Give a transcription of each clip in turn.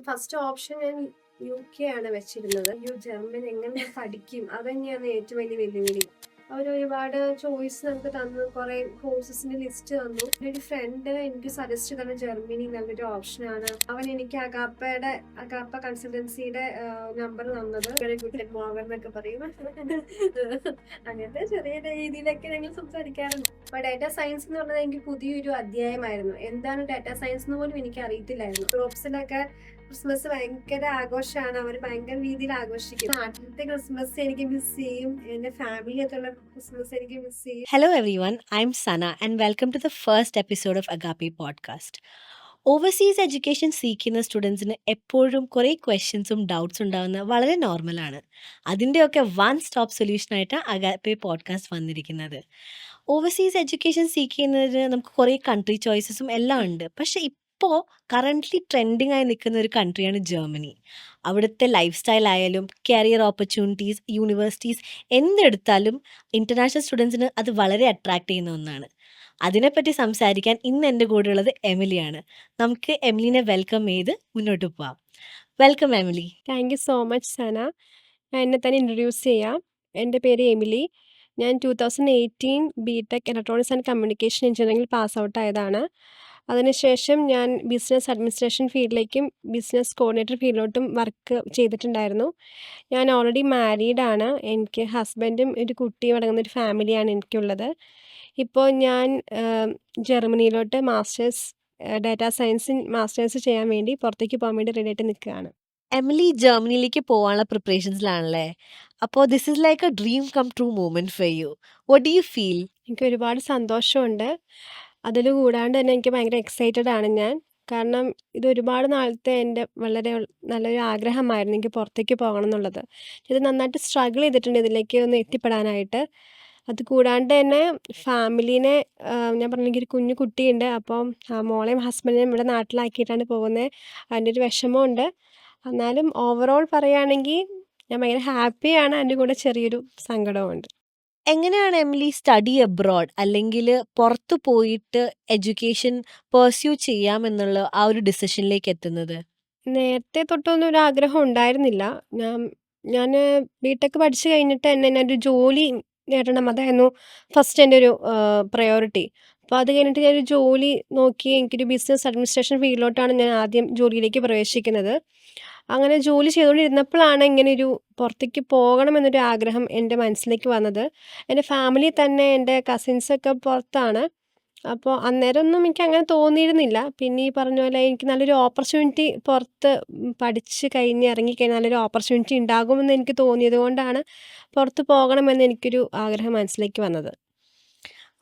First option ഞാൻ UK ആണ് വെച്ചിരുന്നത്. ജർമ്മൻ എങ്ങനെ പഠിക്കും? അതന്നെയാണ് ഏറ്റവും വലിയ വെല്ലുവിളി. അവരൊരുപാട് ചോയ്സ് നമുക്ക് തന്നു. കുറെ കോഴ്സസിന്റെ ലിസ്റ്റ് തന്നു. എൻ്റെ ഒരു ഫ്രണ്ട് എനിക്ക് സജസ്റ്റ് ചെയ്തതാണ് ജർമ്മനി നല്ലൊരു ഓപ്ഷനാണ്. അവൻ എനിക്ക് അഗാപ്പ കൺസൾട്ടൻസിയുടെ നമ്പർ തന്നത്. ഗുഡ് മോർണിംഗ് എന്നൊക്കെ പറയും. അങ്ങനത്തെ ചെറിയ രീതിയിലൊക്കെ ഞങ്ങൾ സംസാരിക്കാറുണ്ട്. അപ്പൊ ഡാറ്റാ സയൻസ് എന്ന് പറഞ്ഞത് എനിക്ക് പുതിയൊരു അധ്യായമായിരുന്നു. എന്താണ് ഡാറ്റാ സയൻസ് എന്ന് പോലും എനിക്ക് അറിയത്തില്ലായിരുന്നു. യൂറോപ്സിലൊക്കെ ക്രിസ്മസ് ഭയങ്കര ആഘോഷമാണ്. അവർ ഭയങ്കര രീതിയിൽ ആഘോഷിക്കും. നാട്ടിലത്തെ ക്രിസ്മസ് എനിക്ക് മിസ് ചെയ്യും. എന്റെ ഫാമിലി ആയിട്ടുള്ള ക്രിസ്മസ് എനിക്ക് മിസ് ചെയ്യും. Hello everyone, I'm Sana and welcome to the first episode of Agape Podcast. Overseas education സീക്കുന്ന സ്റ്റുഡൻസിന് എപ്പോഴും കുറേ ക്വസ്റ്റ്യൻസും ഡൗട്ട്സ് ഉണ്ടാകുന്ന വളരെ നോർമലാണ്. അതിൻ്റെയൊക്കെ വൺ സ്റ്റോപ്പ് സൊല്യൂഷനായിട്ട് അഗാപ്പെ പോഡ്കാസ്റ്റ് വന്നിരിക്കുന്നത്. ഓവർസീസ് എഡ്യൂക്കേഷൻ സീക്കുന്നതിന് നമുക്ക് കുറേ കൺട്രി ചോയ്സസും എല്ലാം ഉണ്ട്. പക്ഷെ ഇപ്പോൾ കറൻ്റ്ലി ട്രെൻഡിങ് ആയി നിൽക്കുന്ന ഒരു കൺട്രിയാണ് ജർമ്മനി. അവിടുത്തെ ലൈഫ് സ്റ്റൈൽ ആയാലും കരിയർ ഓപ്പർച്യൂണിറ്റീസ്, യൂണിവേഴ്സിറ്റീസ് എന്തെടുത്താലും ഇൻ്റർനാഷണൽ സ്റ്റുഡൻസിന് അത് വളരെ അട്രാക്റ്റ് ചെയ്യുന്ന ഒന്നാണ്. അതിനെപ്പറ്റി സംസാരിക്കാൻ ഇന്ന് എൻ്റെ കൂടെ ഉള്ളത് എമിലിയാണ്. നമുക്ക് എമിലിനെ വെൽക്കം ചെയ്ത് മുന്നോട്ട് പോവാം. Welcome Emily. Thank you so much Sana. ഞാൻ എന്നെ തന്നെ ഇൻട്രൊഡ്യൂസ് ചെയ്യാം. എൻ്റെ പേര് എമിലി. ഞാൻ 2018 ബിടെക് ഇലക്ട്രോണിക്സ് ആൻഡ് കമ്മ്യൂണിക്കേഷൻ എഞ്ചിനീയറിംഗിൽ പാസ് ഔട്ട് ആയതാണ്. അതിനുശേഷം ഞാൻ ബിസിനസ് അഡ്മിനിസ്ട്രേഷൻ ഫീൽഡിലേക്കും ബിസിനസ് കോർഡിനേറ്റർ ഫീൽഡിലോട്ടും വർക്ക് ചെയ്തിട്ടുണ്ടായിരുന്നു. ഞാൻ ഓൾറെഡി മാരീഡ് ആണ്. എനിക്ക് ഹസ്ബൻഡും ഒരു കുട്ടിയും അടങ്ങുന്ന ഒരു ഫാമിലിയാണ് എനിക്കുള്ളത്. ഇപ്പോൾ ഞാൻ ജർമ്മനിയിലോട്ട് ഡാറ്റാ സയൻസിൽ മാസ്റ്റേഴ്സ് ചെയ്യാൻ വേണ്ടി പുറത്തേക്ക് പോകാൻ വേണ്ടി റെഡി ആയിട്ട് നിൽക്കുകയാണ്. എമിലി ജർമ്മനിയിലേക്ക് പോകാനുള്ള പ്രിപ്പറേഷൻസിലാണല്ലേ? അപ്പോൾ this is like a dream come true moment for you. What do you feel? എനിക്ക് ഒരുപാട് സന്തോഷമുണ്ട്. അതിൽ കൂടാണ്ട് തന്നെ എനിക്ക് ഭയങ്കര എക്സൈറ്റഡ് ആണ് ഞാൻ. കാരണം ഇത് ഒരുപാട് നാളത്തെ എൻ്റെ വളരെ നല്ലൊരു ആഗ്രഹമായിരുന്നു എനിക്ക് പുറത്തേക്ക് പോകണം എന്നുള്ളത്. ഇത് നന്നായിട്ട് സ്ട്രഗിൾ ചെയ്തിട്ടുണ്ട് ഇതിലേക്ക് ഒന്ന് എത്തിപ്പെടാനായിട്ട്. അത് കൂടാണ്ട് തന്നെ ഫാമിലീനെ ഞാൻ പറഞ്ഞില്ലേ എനിക്കൊരു കുഞ്ഞു കുട്ടിയുണ്ട്. അപ്പം മോളെയും ഹസ്ബൻഡിനെയും ഇവിടെ നാട്ടിലാക്കിയിട്ടാണ് പോകുന്നത്. അതിൻ്റെ ഒരു വിഷമമുണ്ട്. എന്നാലും ഓവറോൾ പറയുകയാണെങ്കിൽ ഞാൻ ഭയങ്കര ഹാപ്പിയാണ്. അതിൻ്റെ കൂടെ ചെറിയൊരു സങ്കടമുണ്ട്. എങ്ങനെയാണ് എമിലി സ്റ്റഡി അബ്രോഡ് അല്ലെങ്കിൽ പുറത്ത് പോയിട്ട് എഡ്യൂക്കേഷൻ പെർസ്യൂ ചെയ്യാമെന്നുള്ള ആ ഒരു ഡിസിഷനിലേക്ക് എത്തുന്നത്? നേരത്തെ തൊട്ടൊന്നും ഒരു ആഗ്രഹം ഉണ്ടായിരുന്നില്ല. ഞാൻ ബിടെക് പഠിച്ചു കഴിഞ്ഞിട്ട് തന്നെ ഞാനൊരു ജോലി നേടണം. അതായിരുന്നു ഫസ്റ്റ് എൻ്റെ ഒരു പ്രയോറിറ്റി. അപ്പോൾ അത് കഴിഞ്ഞിട്ട് ഞാനൊരു ജോലി നോക്കി എനിക്കൊരു ബിസിനസ് അഡ്മിനിസ്ട്രേഷൻ ഫീൽഡിലോട്ടാണ് ഞാൻ ആദ്യം ജോലിയിലേക്ക് പ്രവേശിക്കുന്നത്. അങ്ങനെ ജോലി ചെയ്തുകൊണ്ടിരുന്നപ്പോഴാണ് ഇങ്ങനെയൊരു പുറത്തേക്ക് പോകണമെന്നൊരു ആഗ്രഹം എൻ്റെ മനസ്സിലേക്ക് വന്നത്. എൻ്റെ ഫാമിലിയിൽ തന്നെ എൻ്റെ കസിൻസൊക്കെ പുറത്താണ്. അപ്പോൾ അന്നേരമൊന്നും എനിക്കങ്ങനെ തോന്നിയിരുന്നില്ല. പിന്നെ ഈ പറഞ്ഞ പോലെ എനിക്ക് നല്ലൊരു ഓപ്പർച്യൂണിറ്റി പുറത്ത് പഠിച്ച് കഴിഞ്ഞ് ഇറങ്ങിക്കഴിഞ്ഞാൽ നല്ലൊരു ഓപ്പർച്യൂണിറ്റി ഉണ്ടാകുമെന്ന് എനിക്ക് തോന്നിയത് കൊണ്ടാണ് പുറത്ത് പോകണമെന്ന് എനിക്കൊരു ആഗ്രഹം മനസ്സിലേക്ക് വന്നത്.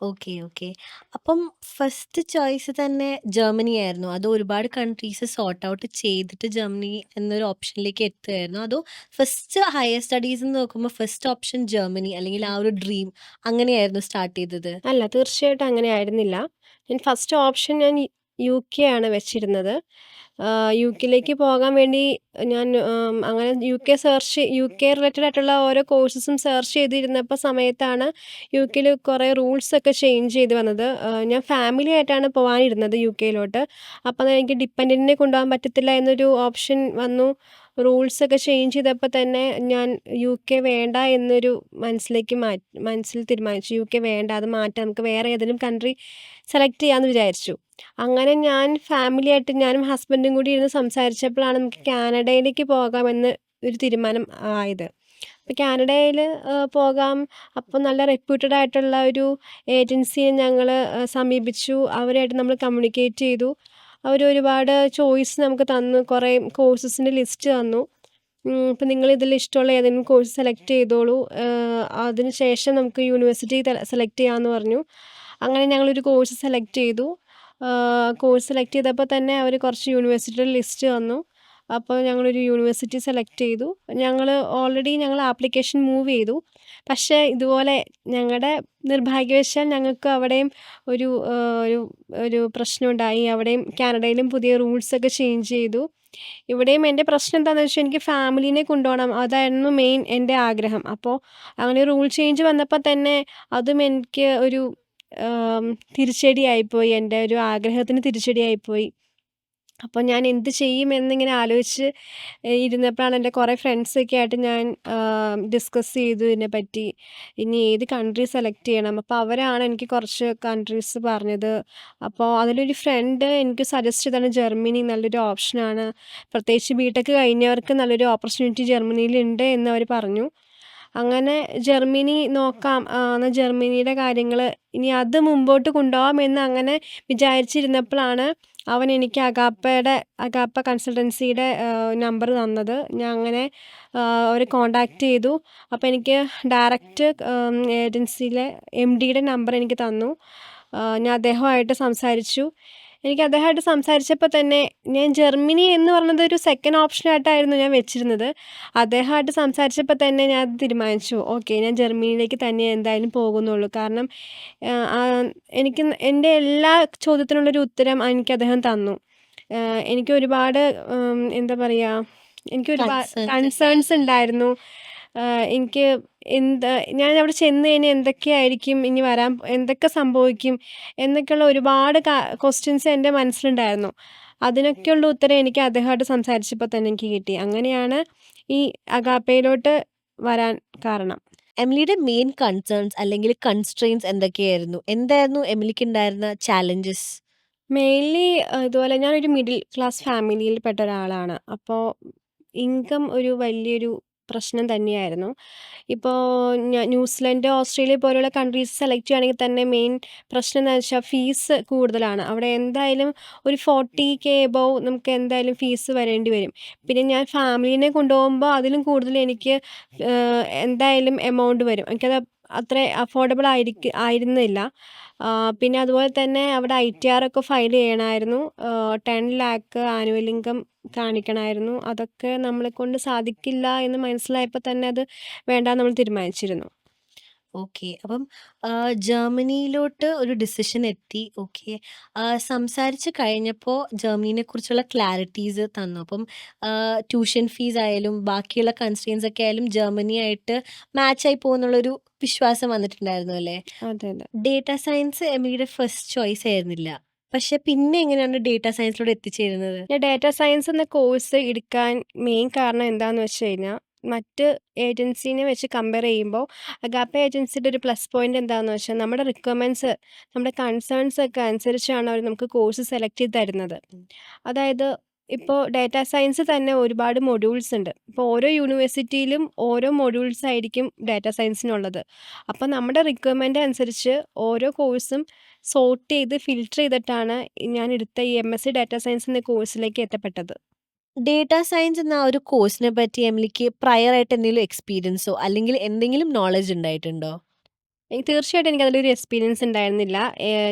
Okay, okay. അപ്പം ഫസ്റ്റ് ചോയ്സ് തന്നെ ജർമ്മനി ആയിരുന്നോ? അതോ ഒരുപാട് കൺട്രീസ് സോർട്ട് ഔട്ട് ചെയ്തിട്ട് ജർമ്മനി എന്നൊരു ഓപ്ഷനിലേക്ക് എത്തുകയായിരുന്നോ? അതോ ഫസ്റ്റ് ഹയർ സ്റ്റഡീസ് എന്ന് നോക്കുമ്പോൾ ഫസ്റ്റ് ഓപ്ഷൻ ജർമ്മനി അല്ലെങ്കിൽ ആ ഒരു ഡ്രീം അങ്ങനെയായിരുന്നു സ്റ്റാർട്ട് ചെയ്തത്? അല്ല, തീർച്ചയായിട്ടും അങ്ങനെ ആയിരുന്നില്ല. ഫസ്റ്റ് ഓപ്ഷൻ ഞാൻ യുകെ ആണ് വെച്ചിരുന്നത്. യുകെയിലേക്ക് പോകാൻ വേണ്ടി ഞാൻ അങ്ങനെ യുകെ റിലേറ്റഡ് ആയിട്ടുള്ള ഓരോ കോഴ്സസും സെർച്ച് ചെയ്തിരുന്നപ്പോൾ സമയത്താണ് യുകെയിൽ കുറേ റൂൾസൊക്കെ ചേഞ്ച് ചെയ്ത് വന്നത്. ഞാൻ ഫാമിലി ആയിട്ടാണ് പോകാനിരുന്നത് യുകെയിലോട്ട്. അപ്പോൾ എനിക്ക് ഡിപ്പെൻഡൻറ്റിനെ കൊണ്ടുപോകാൻ പറ്റത്തില്ല എന്നൊരു ഓപ്ഷൻ വന്നു. റൂൾസൊക്കെ ചേഞ്ച് ചെയ്തപ്പോൾ തന്നെ ഞാൻ യുകെ വേണ്ട എന്നൊരു മനസ്സിൽ തീരുമാനിച്ചു. യുകെ വേണ്ട, അത് മാറ്റാം, നമുക്ക് വേറെ ഏതെങ്കിലും കൺട്രി സെലക്ട് ചെയ്യാമെന്ന് വിചാരിച്ചു. അങ്ങനെ ഞാൻ ഫാമിലിയായിട്ട് ഞാനും ഹസ്ബൻഡും കൂടി ഇരുന്ന് സംസാരിച്ചപ്പോഴാണ് നമുക്ക് കാനഡയിലേക്ക് പോകാമെന്ന് ഒരു തീരുമാനം ആയത്. അപ്പോൾ കാനഡയിൽ പോകാം. അപ്പോൾ നല്ല റെപ്യൂട്ടഡ് ആയിട്ടുള്ള ഒരു ഏജൻസിയെ ഞങ്ങൾ സമീപിച്ചു. അവരുമായിട്ട് നമ്മൾ കമ്മ്യൂണിക്കേറ്റ് ചെയ്തു. അവരൊരുപാട് ചോയ്സ് നമുക്ക് തന്നു. കുറേ കോഴ്സസിൻ്റെ ലിസ്റ്റ് തന്നു. ഇപ്പം നിങ്ങളിതിൽ ഇഷ്ടമുള്ള ഏതെങ്കിലും കോഴ്സ് സെലക്ട് ചെയ്തോളൂ. അതിന് ശേഷം നമുക്ക് യൂണിവേഴ്സിറ്റി സെലക്ട് ചെയ്യാമെന്ന് പറഞ്ഞു. അങ്ങനെ ഞങ്ങളൊരു കോഴ്സ് സെലക്ട് ചെയ്തു. കോഴ്സ് സെലക്ട് ചെയ്തപ്പോൾ തന്നെ അവർ കുറച്ച് യൂണിവേഴ്സിറ്റിയുടെ ലിസ്റ്റ് തന്നു. അപ്പോൾ ഞങ്ങളൊരു യൂണിവേഴ്സിറ്റി സെലക്ട് ചെയ്തു. ഞങ്ങൾ ആപ്ലിക്കേഷൻ മൂവ് ചെയ്തു. പക്ഷേ ഇതുപോലെ ഞങ്ങളുടെ നിർഭാഗ്യവശാൽ ഞങ്ങൾക്ക് അവിടെയും ഒരു ഒരു ഒരു പ്രശ്നമുണ്ടായി. അവിടെയും കാനഡയിലും പുതിയ റൂൾസൊക്കെ ചേഞ്ച് ചെയ്തു. ഇവിടെയും എൻ്റെ പ്രശ്നം എന്താണെന്ന് വെച്ചാൽ എനിക്ക് ഫാമിലീനെ കൊണ്ടുപോകണം. അതായിരുന്നു മെയിൻ എൻ്റെ ആഗ്രഹം. അപ്പോൾ അങ്ങനെ റൂൾ ചേഞ്ച് വന്നപ്പോൾ തന്നെ അതും എനിക്ക് ഒരു തിരിച്ചടിയായിപ്പോയി. എൻ്റെ ഒരു ആഗ്രഹത്തിന് തിരിച്ചടിയായിപ്പോയി. അപ്പോൾ ഞാൻ എന്ത് ചെയ്യും എന്നിങ്ങനെ ആലോചിച്ച് ഇരുന്നപ്പോഴാണ് എൻ്റെ കുറേ ഫ്രണ്ട്സൊക്കെ ആയിട്ട് ഞാൻ ഡിസ്കസ് ചെയ്തു ഇതിനെപ്പറ്റി. ഇനി ഏത് കൺട്രി സെലക്ട് ചെയ്യണം. അപ്പോൾ അവരാണ് എനിക്ക് കുറച്ച് കൺട്രീസ് പറഞ്ഞത്. അപ്പോൾ അതിലൊരു ഫ്രണ്ട് എനിക്ക് സജസ്റ്റ് ചെയ്തതാണ് ജർമ്മനി നല്ലൊരു ഓപ്ഷനാണ്. പ്രത്യേകിച്ച് ബിടെക് കഴിഞ്ഞവർക്ക് നല്ലൊരു ഓപ്പർച്യൂണിറ്റി ജർമ്മനിയിലുണ്ട് എന്നവർ പറഞ്ഞു. അങ്ങനെ ജർമ്മനി നോക്കാം. എന്നാൽ ജർമ്മനിയുടെ കാര്യങ്ങൾ ഇനി അത് മുമ്പോട്ട് കൊണ്ടുപോകാമെന്ന് അങ്ങനെ വിചാരിച്ചിരുന്നപ്പോഴാണ് അവൻ എനിക്ക് അഗാപ്പ കൺസൾട്ടൻസിയുടെ നമ്പർ തന്നത്. ഞാൻ അങ്ങനെ അവരെ കോൺടാക്റ്റ് ചെയ്തു. അപ്പോൾ എനിക്ക് ഡയറക്റ്റ് ഏജൻസിയിലെ എംഡിയുടെ നമ്പർ എനിക്ക് തന്നു. ഞാൻ അദ്ദേഹവുമായിട്ട് സംസാരിച്ചു. എനിക്ക് അദ്ദേഹമായിട്ട് സംസാരിച്ചപ്പോൾ തന്നെ ഞാൻ ജർമ്മനി എന്ന് പറഞ്ഞത് ഒരു സെക്കൻഡ് ഓപ്ഷനായിട്ടായിരുന്നു ഞാൻ വെച്ചിരുന്നത്. അദ്ദേഹമായിട്ട് സംസാരിച്ചപ്പോൾ തന്നെ ഞാൻ തീരുമാനിച്ചു. ഓക്കെ, ഞാൻ ജർമ്മനിയിലേക്ക് തന്നെ എന്തായാലും പോകുന്നുള്ളൂ. കാരണം എനിക്ക് എൻ്റെ എല്ലാ ചോദ്യത്തിനുള്ളൊരു ഉത്തരം എനിക്ക് അദ്ദേഹം തന്നു. എനിക്ക് ഒരുപാട് എന്താ പറയുക, എനിക്ക് ഒരുപാട് കൺസേൺസ് ഉണ്ടായിരുന്നു. എനിക്ക് ഞാൻ അവിടെ ചെന്ന് കഴിഞ്ഞാൽ എന്തൊക്കെയായിരിക്കും ഇനി എന്തൊക്കെ സംഭവിക്കും എന്നൊക്കെയുള്ള ഒരുപാട് ക്വസ്റ്റ്യൻസ് എൻ്റെ മനസ്സിലുണ്ടായിരുന്നു. അതിനൊക്കെയുള്ള ഉത്തരം എനിക്ക് അദ്ദേഹമായിട്ട് സംസാരിച്ചപ്പോൾ തന്നെ എനിക്ക് കിട്ടി. അങ്ങനെയാണ് ഈ അഗാപ്പയിലോട്ട് വരാൻ കാരണം. എമിലിയുടെ മെയിൻ കൺസേൺസ് അല്ലെങ്കിൽ കൺസ്ട്രെയിൻസ് എന്തൊക്കെയായിരുന്നു? എന്തായിരുന്നു എമിലിക്ക് ഉണ്ടായിരുന്ന ചാലഞ്ചസ്? മെയിൻലി ഇതുപോലെ ഞാനൊരു മിഡിൽ ക്ലാസ് ഫാമിലിയിൽ പെട്ട ഒരാളാണ്. അപ്പോൾ ഇൻകം ഒരു വലിയൊരു പ്രശ്നം തന്നെയായിരുന്നു. ഇപ്പോൾ ന്യൂസിലൻഡ്, ഓസ്ട്രേലിയ പോലുള്ള കൺട്രീസ് സെലക്ട് ചെയ്യുകയാണെങ്കിൽ തന്നെ മെയിൻ പ്രശ്നം എന്താണെന്ന് വെച്ചാൽ ഫീസ് കൂടുതലാണ്. അവിടെ എന്തായാലും ഒരു 40K എബോവ് നമുക്ക് എന്തായാലും ഫീസ് വരേണ്ടി വരും. പിന്നെ ഞാൻ ഫാമിലീനെ കൊണ്ടുപോകുമ്പോൾ അതിലും കൂടുതൽ എനിക്ക് എന്തായാലും എമൗണ്ട് വരും. എനിക്കത് അത്ര അഫോർഡബിൾ ആയിരുന്നില്ല. പിന്നെ അതുപോലെ തന്നെ അവിടെ ITR ഒക്കെ ഫയൽ ചെയ്യണമായിരുന്നു. 10 ലാക്ക് ആനുവൽ ഇൻകം കാണിക്കണമായിരുന്നു. അതൊക്കെ നമ്മളെക്കൊണ്ട് സാധിക്കില്ല എന്ന് മനസ്സിലായപ്പോൾ തന്നെ അത് വേണ്ടാന്ന് നമ്മൾ തീരുമാനിച്ചിരുന്നു. ഓക്കെ. അപ്പം ജർമ്മനിയിലോട്ട് ഒരു ഡിസിഷൻ എത്തി. ഓക്കെ. സംസാരിച്ച് കഴിഞ്ഞപ്പോൾ ജർമ്മനിയെക്കുറിച്ചുള്ള ക്ലാരിറ്റീസ് തന്നു. അപ്പം ട്യൂഷൻ ഫീസ് ആയാലും ബാക്കിയുള്ള കൺസ്ട്രെയിൻസ് ഒക്കെ ആയാലും ജർമ്മനിയായിട്ട് മാച്ചായി പോകുമെന്നുള്ളൊരു വിശ്വാസം വന്നിട്ടുണ്ടായിരുന്നു അല്ലേ? അതെ, അതെ. ഡേറ്റാ സയൻസ് എമിലിയുടെ ഫസ്റ്റ് ചോയ്സ് ആയിരുന്നില്ല. പക്ഷെ പിന്നെ എങ്ങനെയാണ് ഡേറ്റാ സയൻസിലോട്ട് എത്തിച്ചേരുന്നത്? ഞാൻ ഡാറ്റ സയൻസ് എന്ന കോഴ്സ് എടുക്കാൻ മെയിൻ കാരണം എന്താണെന്ന് വെച്ച് കഴിഞ്ഞാൽ, മറ്റ് ഏജൻസീനെ വെച്ച് കമ്പയർ ചെയ്യുമ്പോൾ അഗാപ്പ ഏജൻസിയുടെ ഒരു പ്ലസ് പോയിന്റ് എന്താണെന്ന് വെച്ചാൽ, നമ്മുടെ റിക്വയർമെൻറ്റ്സ്, നമ്മുടെ കൺസേൺസ് ഒക്കെ അനുസരിച്ചാണ് അവർ നമുക്ക് കോഴ്സ് സെലക്ട് ചെയ്ത് തരുന്നത്. അതായത് ഇപ്പോൾ ഡാറ്റ സയൻസ് തന്നെ ഒരുപാട് മൊഡ്യൂൾസ് ഉണ്ട്. ഇപ്പോൾ ഓരോ യൂണിവേഴ്സിറ്റിയിലും ഓരോ മൊഡ്യൂൾസ് ആയിരിക്കും ഡാറ്റ സയൻസിനുള്ളത്. അപ്പോൾ നമ്മുടെ റിക്വയർമെൻ്റ് അനുസരിച്ച് ഓരോ കോഴ്സും സോർട്ട് ചെയ്ത് ഫിൽട്ടർ ചെയ്തിട്ടാണ് ഞാൻ എടുത്ത ഈ MSc ഡാറ്റ സയൻസ് എന്ന കോഴ്സിലേക്ക് എത്തപ്പെട്ടത്. ഡേറ്റാ സയൻസ് എന്ന ആ ഒരു കോഴ്സിനെ പറ്റി എമിലിക്ക് പ്രയർ ആയിട്ട് എന്തെങ്കിലും എക്സ്പീരിയൻസോ അല്ലെങ്കിൽ എന്തെങ്കിലും നോളജ് ഉണ്ടായിട്ടുണ്ടോ? തീർച്ചയായിട്ടും എനിക്കതിലൊരു എക്സ്പീരിയൻസ് ഉണ്ടായിരുന്നില്ല.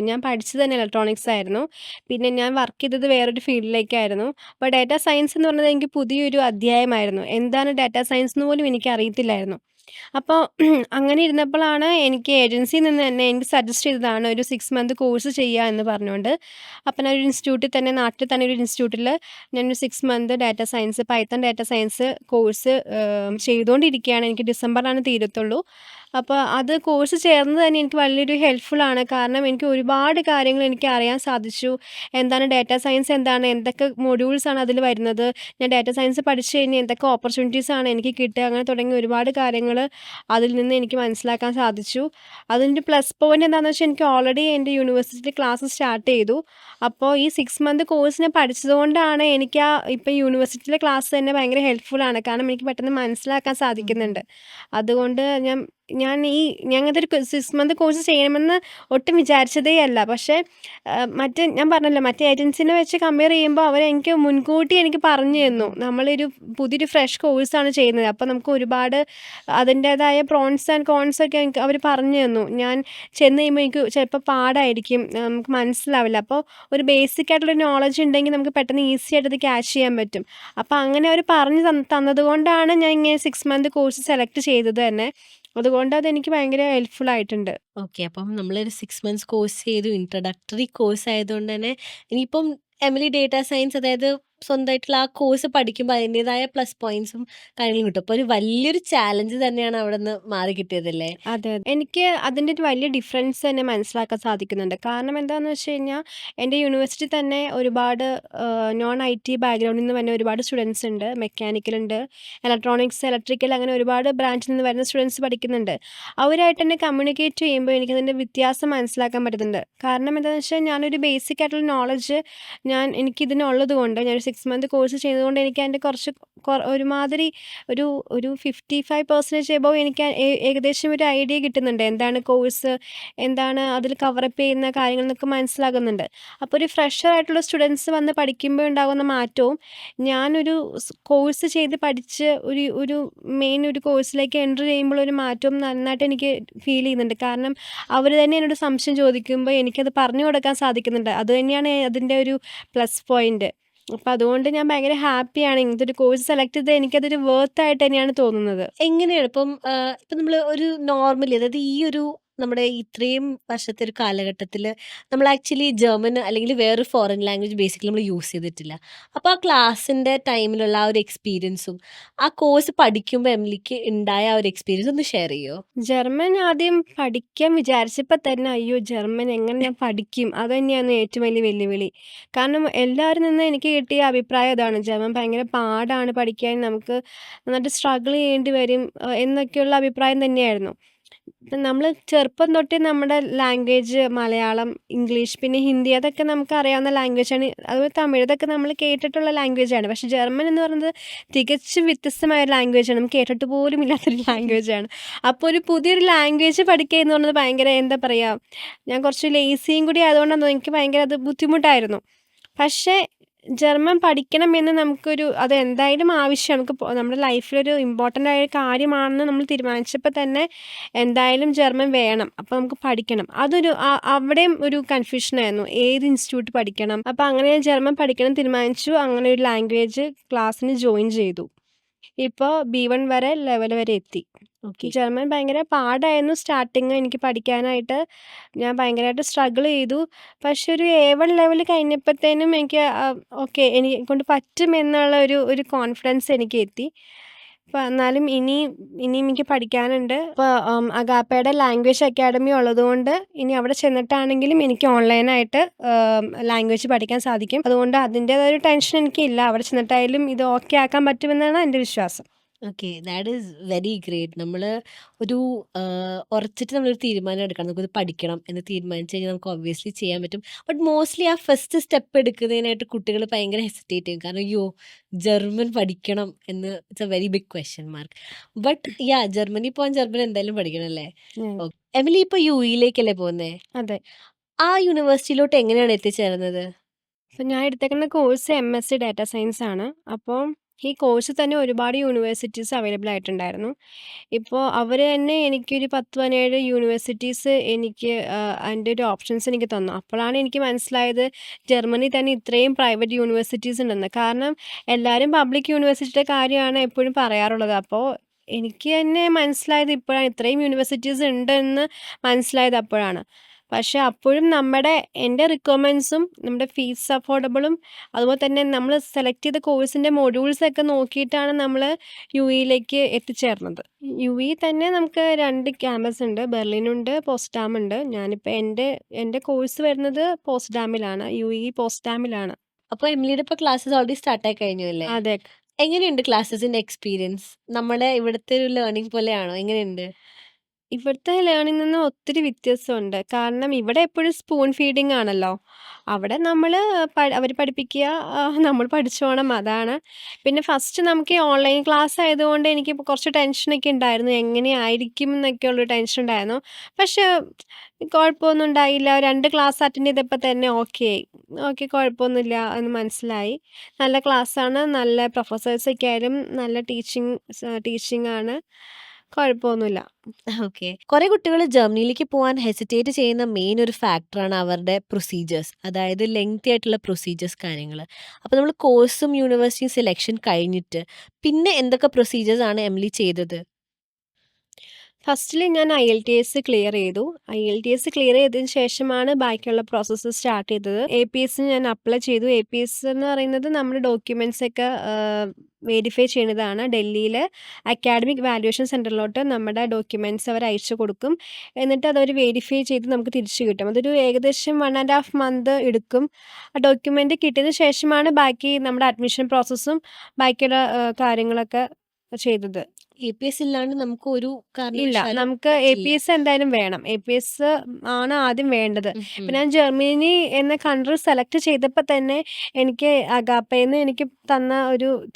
ഞാൻ പഠിച്ചത് തന്നെ ഇലക്ട്രോണിക്സ് ആയിരുന്നു. പിന്നെ ഞാൻ വർക്ക് ചെയ്തത് വേറൊരു ഫീൽഡിലേക്കായിരുന്നു. അപ്പോൾ ഡാറ്റ സയൻസ് എന്ന് പറഞ്ഞത് എനിക്ക് പുതിയൊരു അധ്യായമായിരുന്നു. എന്താണ് ഡാറ്റ സയൻസ് എന്ന് പോലും എനിക്ക് അറിയത്തില്ലായിരുന്നു. അപ്പോൾ അങ്ങനെ ഇരുന്നപ്പോഴാണ് എനിക്ക് ഏജൻസിയിൽ നിന്ന് തന്നെ എനിക്ക് സജസ്റ്റ് ചെയ്തതാണ് ഒരു 6 മന്ത് കോഴ്സ് ചെയ്യുക എന്ന് പറഞ്ഞുകൊണ്ട്. അപ്പോൾ ഞാനൊരു ഇൻസ്റ്റിറ്റ്യൂട്ടിൽ തന്നെ, നാട്ടിൽ തന്നെ ഒരു ഇൻസ്റ്റിറ്റ്യൂട്ടിൽ ഞാനൊരു 6 month data science, Python data science course ചെയ്തുകൊണ്ടിരിക്കുകയാണ്. എനിക്ക് ഡിസംബറിലാണ് തീരത്തുള്ളൂ. അപ്പോൾ അത് കോഴ്സ് ചേർന്നത് തന്നെ എനിക്ക് വലിയൊരു ഹെൽപ്ഫുള്ളാണ്. കാരണം എനിക്ക് ഒരുപാട് കാര്യങ്ങൾ എനിക്ക് അറിയാൻ സാധിച്ചു. എന്താണ് ഡാറ്റ സയൻസ്, എന്താണ്, എന്തൊക്കെ മൊഡ്യൂൾസാണ് അതിൽ വരുന്നത്, ഞാൻ ഡാറ്റ സയൻസ് പഠിച്ചു കഴിഞ്ഞാൽ എന്തൊക്കെ ഓപ്പർച്യൂണിറ്റീസാണ് എനിക്ക് കിട്ടുക, അങ്ങനെ തുടങ്ങി ഒരുപാട് കാര്യങ്ങൾ അതിൽ നിന്ന് എനിക്ക് മനസ്സിലാക്കാൻ സാധിച്ചു. അതിൻ്റെ പ്ലസ് പോയിന്റ് എന്താണെന്ന് വെച്ചാൽ, എനിക്ക് ഓൾറെഡി എൻ്റെ യൂണിവേഴ്സിറ്റി ക്ലാസ് സ്റ്റാർട്ട് ചെയ്തു. അപ്പോൾ ഈ 6 മന്ത് കോഴ്സ് ഞാൻ പഠിച്ചതുകൊണ്ടാണ് എനിക്ക് ഇപ്പോൾ യൂണിവേഴ്സിറ്റിയിലെ ക്ലാസ് തന്നെ ഭയങ്കര ഹെൽപ്ഫുള്ളാണ്. കാരണം എനിക്ക് പെട്ടെന്ന് മനസ്സിലാക്കാൻ സാധിക്കുന്നുണ്ട്. അതുകൊണ്ട് അങ്ങനത്തെ ഒരു 6 മന്ത് കോഴ്സ് ചെയ്യണമെന്ന് ഒട്ടും വിചാരിച്ചതേ അല്ല. പക്ഷേ ഞാൻ പറഞ്ഞല്ലോ, മറ്റേ ഏജൻസിനെ വെച്ച് കമ്പയർ ചെയ്യുമ്പോൾ എനിക്ക് മുൻകൂട്ടി എനിക്ക് പറഞ്ഞു തന്നു, നമ്മളൊരു പുതിയൊരു ഫ്രഷ് കോഴ്സാണ് ചെയ്യുന്നത്. അപ്പോൾ നമുക്ക് ഒരുപാട് അതിൻ്റേതായ പ്രോൺസ് ആൻഡ് കോൺസ് ഒക്കെ അവർ പറഞ്ഞു തന്നു. ഞാൻ ചെന്ന് കഴിയുമ്പോൾ എനിക്ക് ചിലപ്പോൾ പാടായിരിക്കും, നമുക്ക് മനസ്സിലാവില്ല. അപ്പോൾ ഒരു ബേസിക് ആയിട്ടുള്ള നോളജ് ഉണ്ടെങ്കിൽ നമുക്ക് പെട്ടെന്ന് ഈസി ആയിട്ട് അത് ക്യാച്ച് ചെയ്യാൻ പറ്റും. അപ്പോൾ അങ്ങനെ അവർ പറഞ്ഞു തന്നത് കൊണ്ടാണ് ഞാൻ ഇങ്ങനെ 6 മന്ത് കോഴ്സ് സെലക്ട് ചെയ്തത് തന്നെ. അതുകൊണ്ട് അതെനിക്ക് ഭയങ്കര ഹെൽപ്ഫുൾ ആയിട്ടുണ്ട്. ഓക്കെ. അപ്പം നമ്മളൊരു 6 മന്ത്സ് കോഴ്സ് ചെയ്തു. ഇൻട്രൊഡക്ടറി കോഴ്സ് ആയതുകൊണ്ട് തന്നെ ഇനിയിപ്പം എമിലി ഡേറ്റാ സയൻസ്, അതായത് സ്വന്തമായിട്ടുള്ള ആ കോഴ്സ് പഠിക്കുമ്പോൾ അതിൻ്റെതായ പ്ലസ് പോയിന്റ്സും കാര്യങ്ങളും കിട്ടും. അപ്പോൾ ഒരു വലിയൊരു ചാലഞ്ച് തന്നെയാണ് അവിടെ നിന്ന് മാറി കിട്ടിയതല്ലേ? അതെ. എനിക്ക് അതിൻ്റെ ഒരു വലിയ ഡിഫറൻസ് തന്നെ മനസ്സിലാക്കാൻ സാധിക്കുന്നുണ്ട്. കാരണം എന്താണെന്ന് വെച്ച് കഴിഞ്ഞാൽ, എൻ്റെ യൂണിവേഴ്സിറ്റി തന്നെ ഒരുപാട് നോൺ ഐടി ബാക്ക്ഗ്രൗണ്ടിൽ നിന്ന് വരുന്ന ഒരുപാട് സ്റ്റുഡൻസ് ഉണ്ട്. മെക്കാനിക്കൽ ഉണ്ട്, ഇലക്ട്രോണിക്സ്, ഇലക്ട്രിക്കൽ അങ്ങനെ ഒരുപാട് ബ്രാഞ്ചിൽ നിന്ന് വരുന്ന സ്റ്റുഡൻസ് പഠിക്കുന്നുണ്ട്. അവരായിട്ട് തന്നെ കമ്മ്യൂണിക്കേറ്റ് ചെയ്യുമ്പോൾ എനിക്കതിൻ്റെ വ്യത്യാസം മനസ്സിലാക്കാൻ പറ്റുന്നുണ്ട്. കാരണം എന്താണെന്ന് വെച്ചാൽ, ഞാനൊരു ബേസിക് ആയിട്ടുള്ള നോളഡ്ജ് എനിക്കിതിനുള്ളത് കൊണ്ട് ഞാനൊരു 6 മന്ത് കോഴ്സ് ചെയ്തതുകൊണ്ട് എനിക്ക് അതിൻ്റെ കുറച്ച് ഒരുമാതിരി ഒരു ഒരു 55% എബോവ് എനിക്ക് ഏകദേശം ഒരു ഐഡിയ കിട്ടുന്നുണ്ട്. എന്താണ് കോഴ്സ്, എന്താണ് അതിൽ കവറപ്പ് ചെയ്യുന്ന കാര്യങ്ങൾ എന്നൊക്കെ മനസ്സിലാകുന്നുണ്ട്. അപ്പോൾ ഒരു ഫ്രഷർ ആയിട്ടുള്ള സ്റ്റുഡൻസ് വന്ന് പഠിക്കുമ്പോൾ ഉണ്ടാകുന്ന മാറ്റവും, ഞാനൊരു കോഴ്സ് ചെയ്ത് പഠിച്ച് ഒരു മെയിൻ ഒരു കോഴ്സിലേക്ക് എൻ്റർ ചെയ്യുമ്പോൾ ഒരു മാറ്റവും നന്നായിട്ട് എനിക്ക് ഫീൽ ചെയ്യുന്നുണ്ട്. കാരണം അവർ തന്നെ എന്നോട് സംശയം ചോദിക്കുമ്പോൾ എനിക്കത് പറഞ്ഞു കൊടുക്കാൻ സാധിക്കുന്നുണ്ട്. അത് തന്നെയാണ് അതിൻ്റെ ഒരു പ്ലസ് പോയിന്റ്. അപ്പോൾ അതുകൊണ്ട് ഞാൻ ഭയങ്കര ഹാപ്പിയാണ്. ഇങ്ങനത്തെ ഒരു കോഴ്സ് സെലക്ട് ചെയ്തത് എനിക്കതൊരു വർത്ത് ആയിട്ട് തന്നെയാണ് തോന്നുന്നത്. എങ്ങനെയാണ് ഇപ്പം ഇപ്പം നമ്മൾ ഒരു നോർമലി അതായത് ഈ ഒരു നമ്മുടെ ഇത്രയും വർഷത്തെ ഒരു കാലഘട്ടത്തിൽ നമ്മൾ ആക്ച്വലി ജർമ്മൻ അല്ലെങ്കിൽ വേറൊരു ഫോറിൻ ലാംഗ്വേജ് ബേസിക്കലി നമ്മൾ യൂസ് ചെയ്തിട്ടില്ല. അപ്പോൾ ആ ക്ലാസ്സിൻ്റെ ടൈമിലുള്ള ആ ഒരു എക്സ്പീരിയൻസും ആ കോഴ്സ് പഠിക്കുമ്പോൾ എമിലിക്ക് ഉണ്ടായ ആ ഒരു എക്സ്പീരിയൻസ് ഒന്ന് ഷെയർ ചെയ്യുമോ? ജർമ്മൻ ആദ്യം പഠിക്കാൻ വിചാരിച്ചപ്പോൾ തന്നെ അയ്യോ ജർമ്മൻ എങ്ങനെ ഞാൻ പഠിക്കും? അത് തന്നെയാണ് ഏറ്റവും വലിയ വെല്ലുവിളി. കാരണം എല്ലാവരിൽ നിന്ന് എനിക്ക് കിട്ടിയ അഭിപ്രായം അതാണ്. ജർമ്മൻ ഭയങ്കര പാടാണ് പഠിക്കാൻ. നമുക്ക് നന്നായിട്ട് സ്ട്രഗിൾ ചെയ്യേണ്ടി വരും എന്നൊക്കെയുള്ള അഭിപ്രായം തന്നെയായിരുന്നു. ഇപ്പം നമ്മൾ ചെറുപ്പം തൊട്ടേ നമ്മുടെ ലാംഗ്വേജ് മലയാളം, ഇംഗ്ലീഷ് പിന്നെ ഹിന്ദി അതൊക്കെ നമുക്കറിയാവുന്ന ലാംഗ്വേജാണ്. അതുപോലെ തമിഴ് ഇതൊക്കെ നമ്മൾ കേട്ടിട്ടുള്ള ലാംഗ്വേജാണ്. പക്ഷേ ജർമ്മൻ എന്ന് പറയുന്നത് തികച്ചും വ്യത്യസ്തമായ ഒരു ലാംഗ്വേജാണ്. നമുക്ക് കേട്ടിട്ട് പോലും ഇല്ലാത്തൊരു ലാംഗ്വേജാണ്. അപ്പോൾ ഒരു പുതിയൊരു ലാംഗ്വേജ് പഠിക്കുക എന്ന് പറയുന്നത് ഭയങ്കര എന്താ പറയുക, ഞാൻ കുറച്ച് ലേസിയും കൂടി ആയതുകൊണ്ടാണെന്ന് തോന്നുന്നു എനിക്ക് ഭയങ്കര അത് ബുദ്ധിമുട്ടായിരുന്നു. പക്ഷേ ജർമ്മൻ പഠിക്കണമെന്ന് നമുക്കൊരു അത് എന്തായാലും ആവശ്യമാണ്. നമുക്ക് നമ്മുടെ ലൈഫിലൊരു ഇമ്പോർട്ടൻ്റ് ആയ ഒരു കാര്യമാണെന്ന് നമ്മൾ തീരുമാനിച്ചപ്പോൾ തന്നെ എന്തായാലും ജർമ്മൻ വേണം. അപ്പോൾ നമുക്ക് പഠിക്കണം. അതൊരു അവിടെയും ഒരു കൺഫ്യൂഷനായിരുന്നു. ഏത് ഇൻസ്റ്റിറ്റ്യൂട്ട് പഠിക്കണം? അപ്പോൾ അങ്ങനെ ഞാൻ ജർമ്മൻ പഠിക്കണം തീരുമാനിച്ചു. അങ്ങനെ ഒരു ലാംഗ്വേജ് ക്ലാസ്സിന് ജോയിൻ ചെയ്തു. ഇപ്പോൾ B1 വരെ ലെവൽ വരെ എത്തി. ഓക്കെ. ജർമ്മൻ ഭയങ്കര പാടായിരുന്നു സ്റ്റാർട്ടിങ് എനിക്ക് പഠിക്കാനായിട്ട്. ഞാൻ ഭയങ്കരമായിട്ട് സ്ട്രഗിൾ ചെയ്തു. പക്ഷെ ഒരു A1 ലെവൽ കഴിഞ്ഞപ്പോഴത്തേനും എനിക്ക് ഓക്കെ എന്നെക്കൊണ്ട് പറ്റും എന്നുള്ള ഒരു കോൺഫിഡൻസ് എനിക്ക് എത്തി. അപ്പോൾ എന്നാലും ഇനിയും എനിക്ക് പഠിക്കാനുണ്ട്. ഇപ്പോൾ അഗാപ്പയുടെ ലാംഗ്വേജ് അക്കാഡമി ഉള്ളതുകൊണ്ട് ഇനി അവിടെ ചെന്നിട്ടാണെങ്കിലും എനിക്ക് ഓൺലൈനായിട്ട് ലാംഗ്വേജ് പഠിക്കാൻ സാധിക്കും. അതുകൊണ്ട് അതിൻ്റേതായ ഒരു ടെൻഷൻ എനിക്കില്ല. അവിടെ ചെന്നിട്ടായാലും ഇത് ഓക്കെ ആക്കാൻ പറ്റുമെന്നാണ് എൻ്റെ വിശ്വാസം. Okay, that is very great. നമ്മൾ ഒരു ഉറച്ചിട്ട് നമ്മളൊരു തീരുമാനം എടുക്കണം, നമുക്കത് പഠിക്കണം എന്ന് തീരുമാനിച്ചു കഴിഞ്ഞാൽ നമുക്ക് ഒബ്വിയസ്ലി ചെയ്യാൻ പറ്റും. ബട്ട് മോസ്റ്റ്ലി ആ ഫസ്റ്റ് സ്റ്റെപ്പ് എടുക്കുന്നതിനായിട്ട് കുട്ടികൾ ഭയങ്കര ഹെസിറ്റേറ്റ് ചെയ്യും. കാരണം അയ്യോ ജർമ്മൻ പഠിക്കണം എന്ന് it's a very big question mark. But Germany പോകാൻ ജർമ്മൻ എന്തായാലും പഠിക്കണം അല്ലേ? ഉം. ഓക്കെ. എമിലി ഇപ്പോൾ യുഇയിലേക്കല്ലേ പോകുന്നത്? അതെ. ആ യൂണിവേഴ്സിറ്റിയിലോട്ട് എങ്ങനെയാണ് എത്തിച്ചേർന്നത്? അപ്പോൾ ഞാൻ എടുത്തേക്കുന്ന കോഴ്സ് MSc ഡാറ്റ സയൻസ് ആണ്. അപ്പോൾ ഈ കോഴ്സ് തന്നെ ഒരുപാട് യൂണിവേഴ്സിറ്റീസ് അവൈലബിൾ ആയിട്ടുണ്ടായിരുന്നു. ഇപ്പോൾ അവർ തന്നെ എനിക്കൊരു 10, 17 യൂണിവേഴ്സിറ്റീസ് എനിക്ക് അതിൻ്റെ ഒരു ഓപ്ഷൻസ് എനിക്ക് തന്നു. അപ്പോഴാണ് എനിക്ക് മനസ്സിലായത് ജർമ്മനി തന്നെ ഇത്രയും പ്രൈവറ്റ് യൂണിവേഴ്സിറ്റീസ് ഉണ്ടെന്ന്. കാരണം എല്ലാവരും പബ്ലിക് യൂണിവേഴ്സിറ്റിയുടെ കാര്യമാണ് എപ്പോഴും പറയാറുള്ളത്. അപ്പോൾ എനിക്ക് തന്നെ മനസ്സിലായത് ഇപ്പോഴാണ്, ഇത്രയും യൂണിവേഴ്സിറ്റീസ് ഉണ്ടെന്ന് മനസ്സിലായത് അപ്പോഴാണ്. പക്ഷേ അപ്പോഴും എൻ്റെ റിക്വയർമെൻറ്റ്സും നമ്മുടെ ഫീസ് അഫോർഡബിളും അതുപോലെ തന്നെ നമ്മൾ സെലക്ട് ചെയ്ത കോഴ്സിൻ്റെ മൊഡ്യൂൾസൊക്കെ നോക്കിയിട്ടാണ് നമ്മൾ യുഇയിലേക്ക് എത്തിച്ചേർന്നത്. യുഇ തന്നെ നമുക്ക് 2 ക്യാമ്പസ് ഉണ്ട്. ബെർലിനുണ്ട്, പോസ്റ്റ്ഡാം ഉണ്ട്. ഞാനിപ്പോൾ എൻ്റെ കോഴ്സ് വരുന്നത് പോസ്റ്റ്ഡാമിലാണ്. യുഇ പോസ്റ്റ്ഡാമിലാണ്. അപ്പോൾ എമിലിയുടെ ഇപ്പോൾ ക്ലാസ്സസ് ഓൾറെഡി സ്റ്റാർട്ടായി കഴിഞ്ഞു അല്ലേ? അതെ. എങ്ങനെയുണ്ട് ക്ലാസ്സസിന്റെ എക്സ്പീരിയൻസ്? നമ്മുടെ ഇവിടുത്തെ ഒരു ലേണിംഗ് പോലെയാണോ? എങ്ങനെയുണ്ട്? ഇവിടുത്തെ ലേണിംഗിൽ നിന്ന് ഒത്തിരി വ്യത്യാസമുണ്ട്. കാരണം ഇവിടെ എപ്പോഴും സ്പൂൺ ഫീഡിങ് ആണല്ലോ. അവിടെ നമ്മൾ അവർ പഠിപ്പിക്കുക, നമ്മൾ പഠിച്ചോണം അതാണ്. പിന്നെ ഫസ്റ്റ് നമുക്ക് ഈ ഓൺലൈൻ ക്ലാസ് ആയതുകൊണ്ട് എനിക്ക് കുറച്ച് ടെൻഷനൊക്കെ ഉണ്ടായിരുന്നു. എങ്ങനെയായിരിക്കും എന്നൊക്കെയുള്ളൊരു ടെൻഷൻ ഉണ്ടായിരുന്നു. പക്ഷേ കുഴപ്പമൊന്നും ഉണ്ടായില്ല. 2 ക്ലാസ് അറ്റൻഡ് ചെയ്തപ്പോൾ തന്നെ ഓക്കെയായി. ഓക്കെ കുഴപ്പമൊന്നുമില്ല എന്ന് മനസ്സിലായി. നല്ല ക്ലാസ്സാണ്. നല്ല പ്രൊഫസേഴ്സൊക്കെ ആയാലും നല്ല ടീച്ചിങ് ആണ്. കുഴപ്പമൊന്നുമില്ല. ഓക്കെ. കുറെ കുട്ടികൾ ജർമ്മനിയിലേക്ക് പോകാൻ ഹെസിറ്റേറ്റ് ചെയ്യുന്ന മെയിൻ ഒരു ഫാക്ടറാണ് അവരുടെ പ്രൊസീജിയേഴ്സ്. അതായത് ലെങ്തി ആയിട്ടുള്ള പ്രൊസീജിയേഴ്സ് കാര്യങ്ങൾ. അപ്പോൾ നമ്മൾ കോഴ്സും യൂണിവേഴ്സിറ്റി സെലക്ഷൻ കഴിഞ്ഞിട്ട് പിന്നെ എന്തൊക്കെ പ്രൊസീജിയേഴ്സ് ആണ് എമിലി ചെയ്തത്? ഫസ്റ്റില് ഞാൻ IELTS ക്ലിയർ ചെയ്തു. IELTS ക്ലിയർ ചെയ്തതിന് ശേഷമാണ് ബാക്കിയുള്ള പ്രോസസ്സ് സ്റ്റാർട്ട് ചെയ്തത്. APS ഞാൻ അപ്ലൈ ചെയ്തു. APS എന്ന് പറയുന്നത് നമ്മുടെ ഡോക്യുമെന്റ്സ് ഒക്കെ വെരിഫൈ ചെയ്യുന്നതാണ്. ഡൽഹിയിലെ അക്കാഡമിക് വാല്യുവേഷൻ സെന്ററിലോട്ട് നമ്മുടെ ഡോക്യുമെന്റ്സ് അവർ അയച്ചു കൊടുക്കും. എന്നിട്ട് അതവർ വെരിഫൈ ചെയ്ത് നമുക്ക് തിരിച്ച് കിട്ടും. അതൊരു ഏകദേശം 1 1/2 മന്ത് എടുക്കും. ആ ഡോക്യുമെന്റ് കിട്ടിയതിന് ശേഷമാണ് ബാക്കി നമ്മുടെ അഡ്മിഷൻ പ്രോസസ്സും ബാക്കിയുള്ള കാര്യങ്ങളൊക്കെ ചെയ്തത്. APS ഇല്ലാണ്ട് നമുക്ക് ഒരു ഇല്ല. കാരണവശാലും നമുക്ക് പറ്റില്ല. APS എന്തായാലും വേണം. APS ആണ് ആദ്യം വേണ്ടത്. ഇപ്പൊ ഉം. ഞാൻ ജർമ്മനി എന്ന കൺട്രി സെലക്ട് ചെയ്തപ്പോ തന്നെ എനിക്ക് അഗാപ്പേന്ന് എനിക്ക്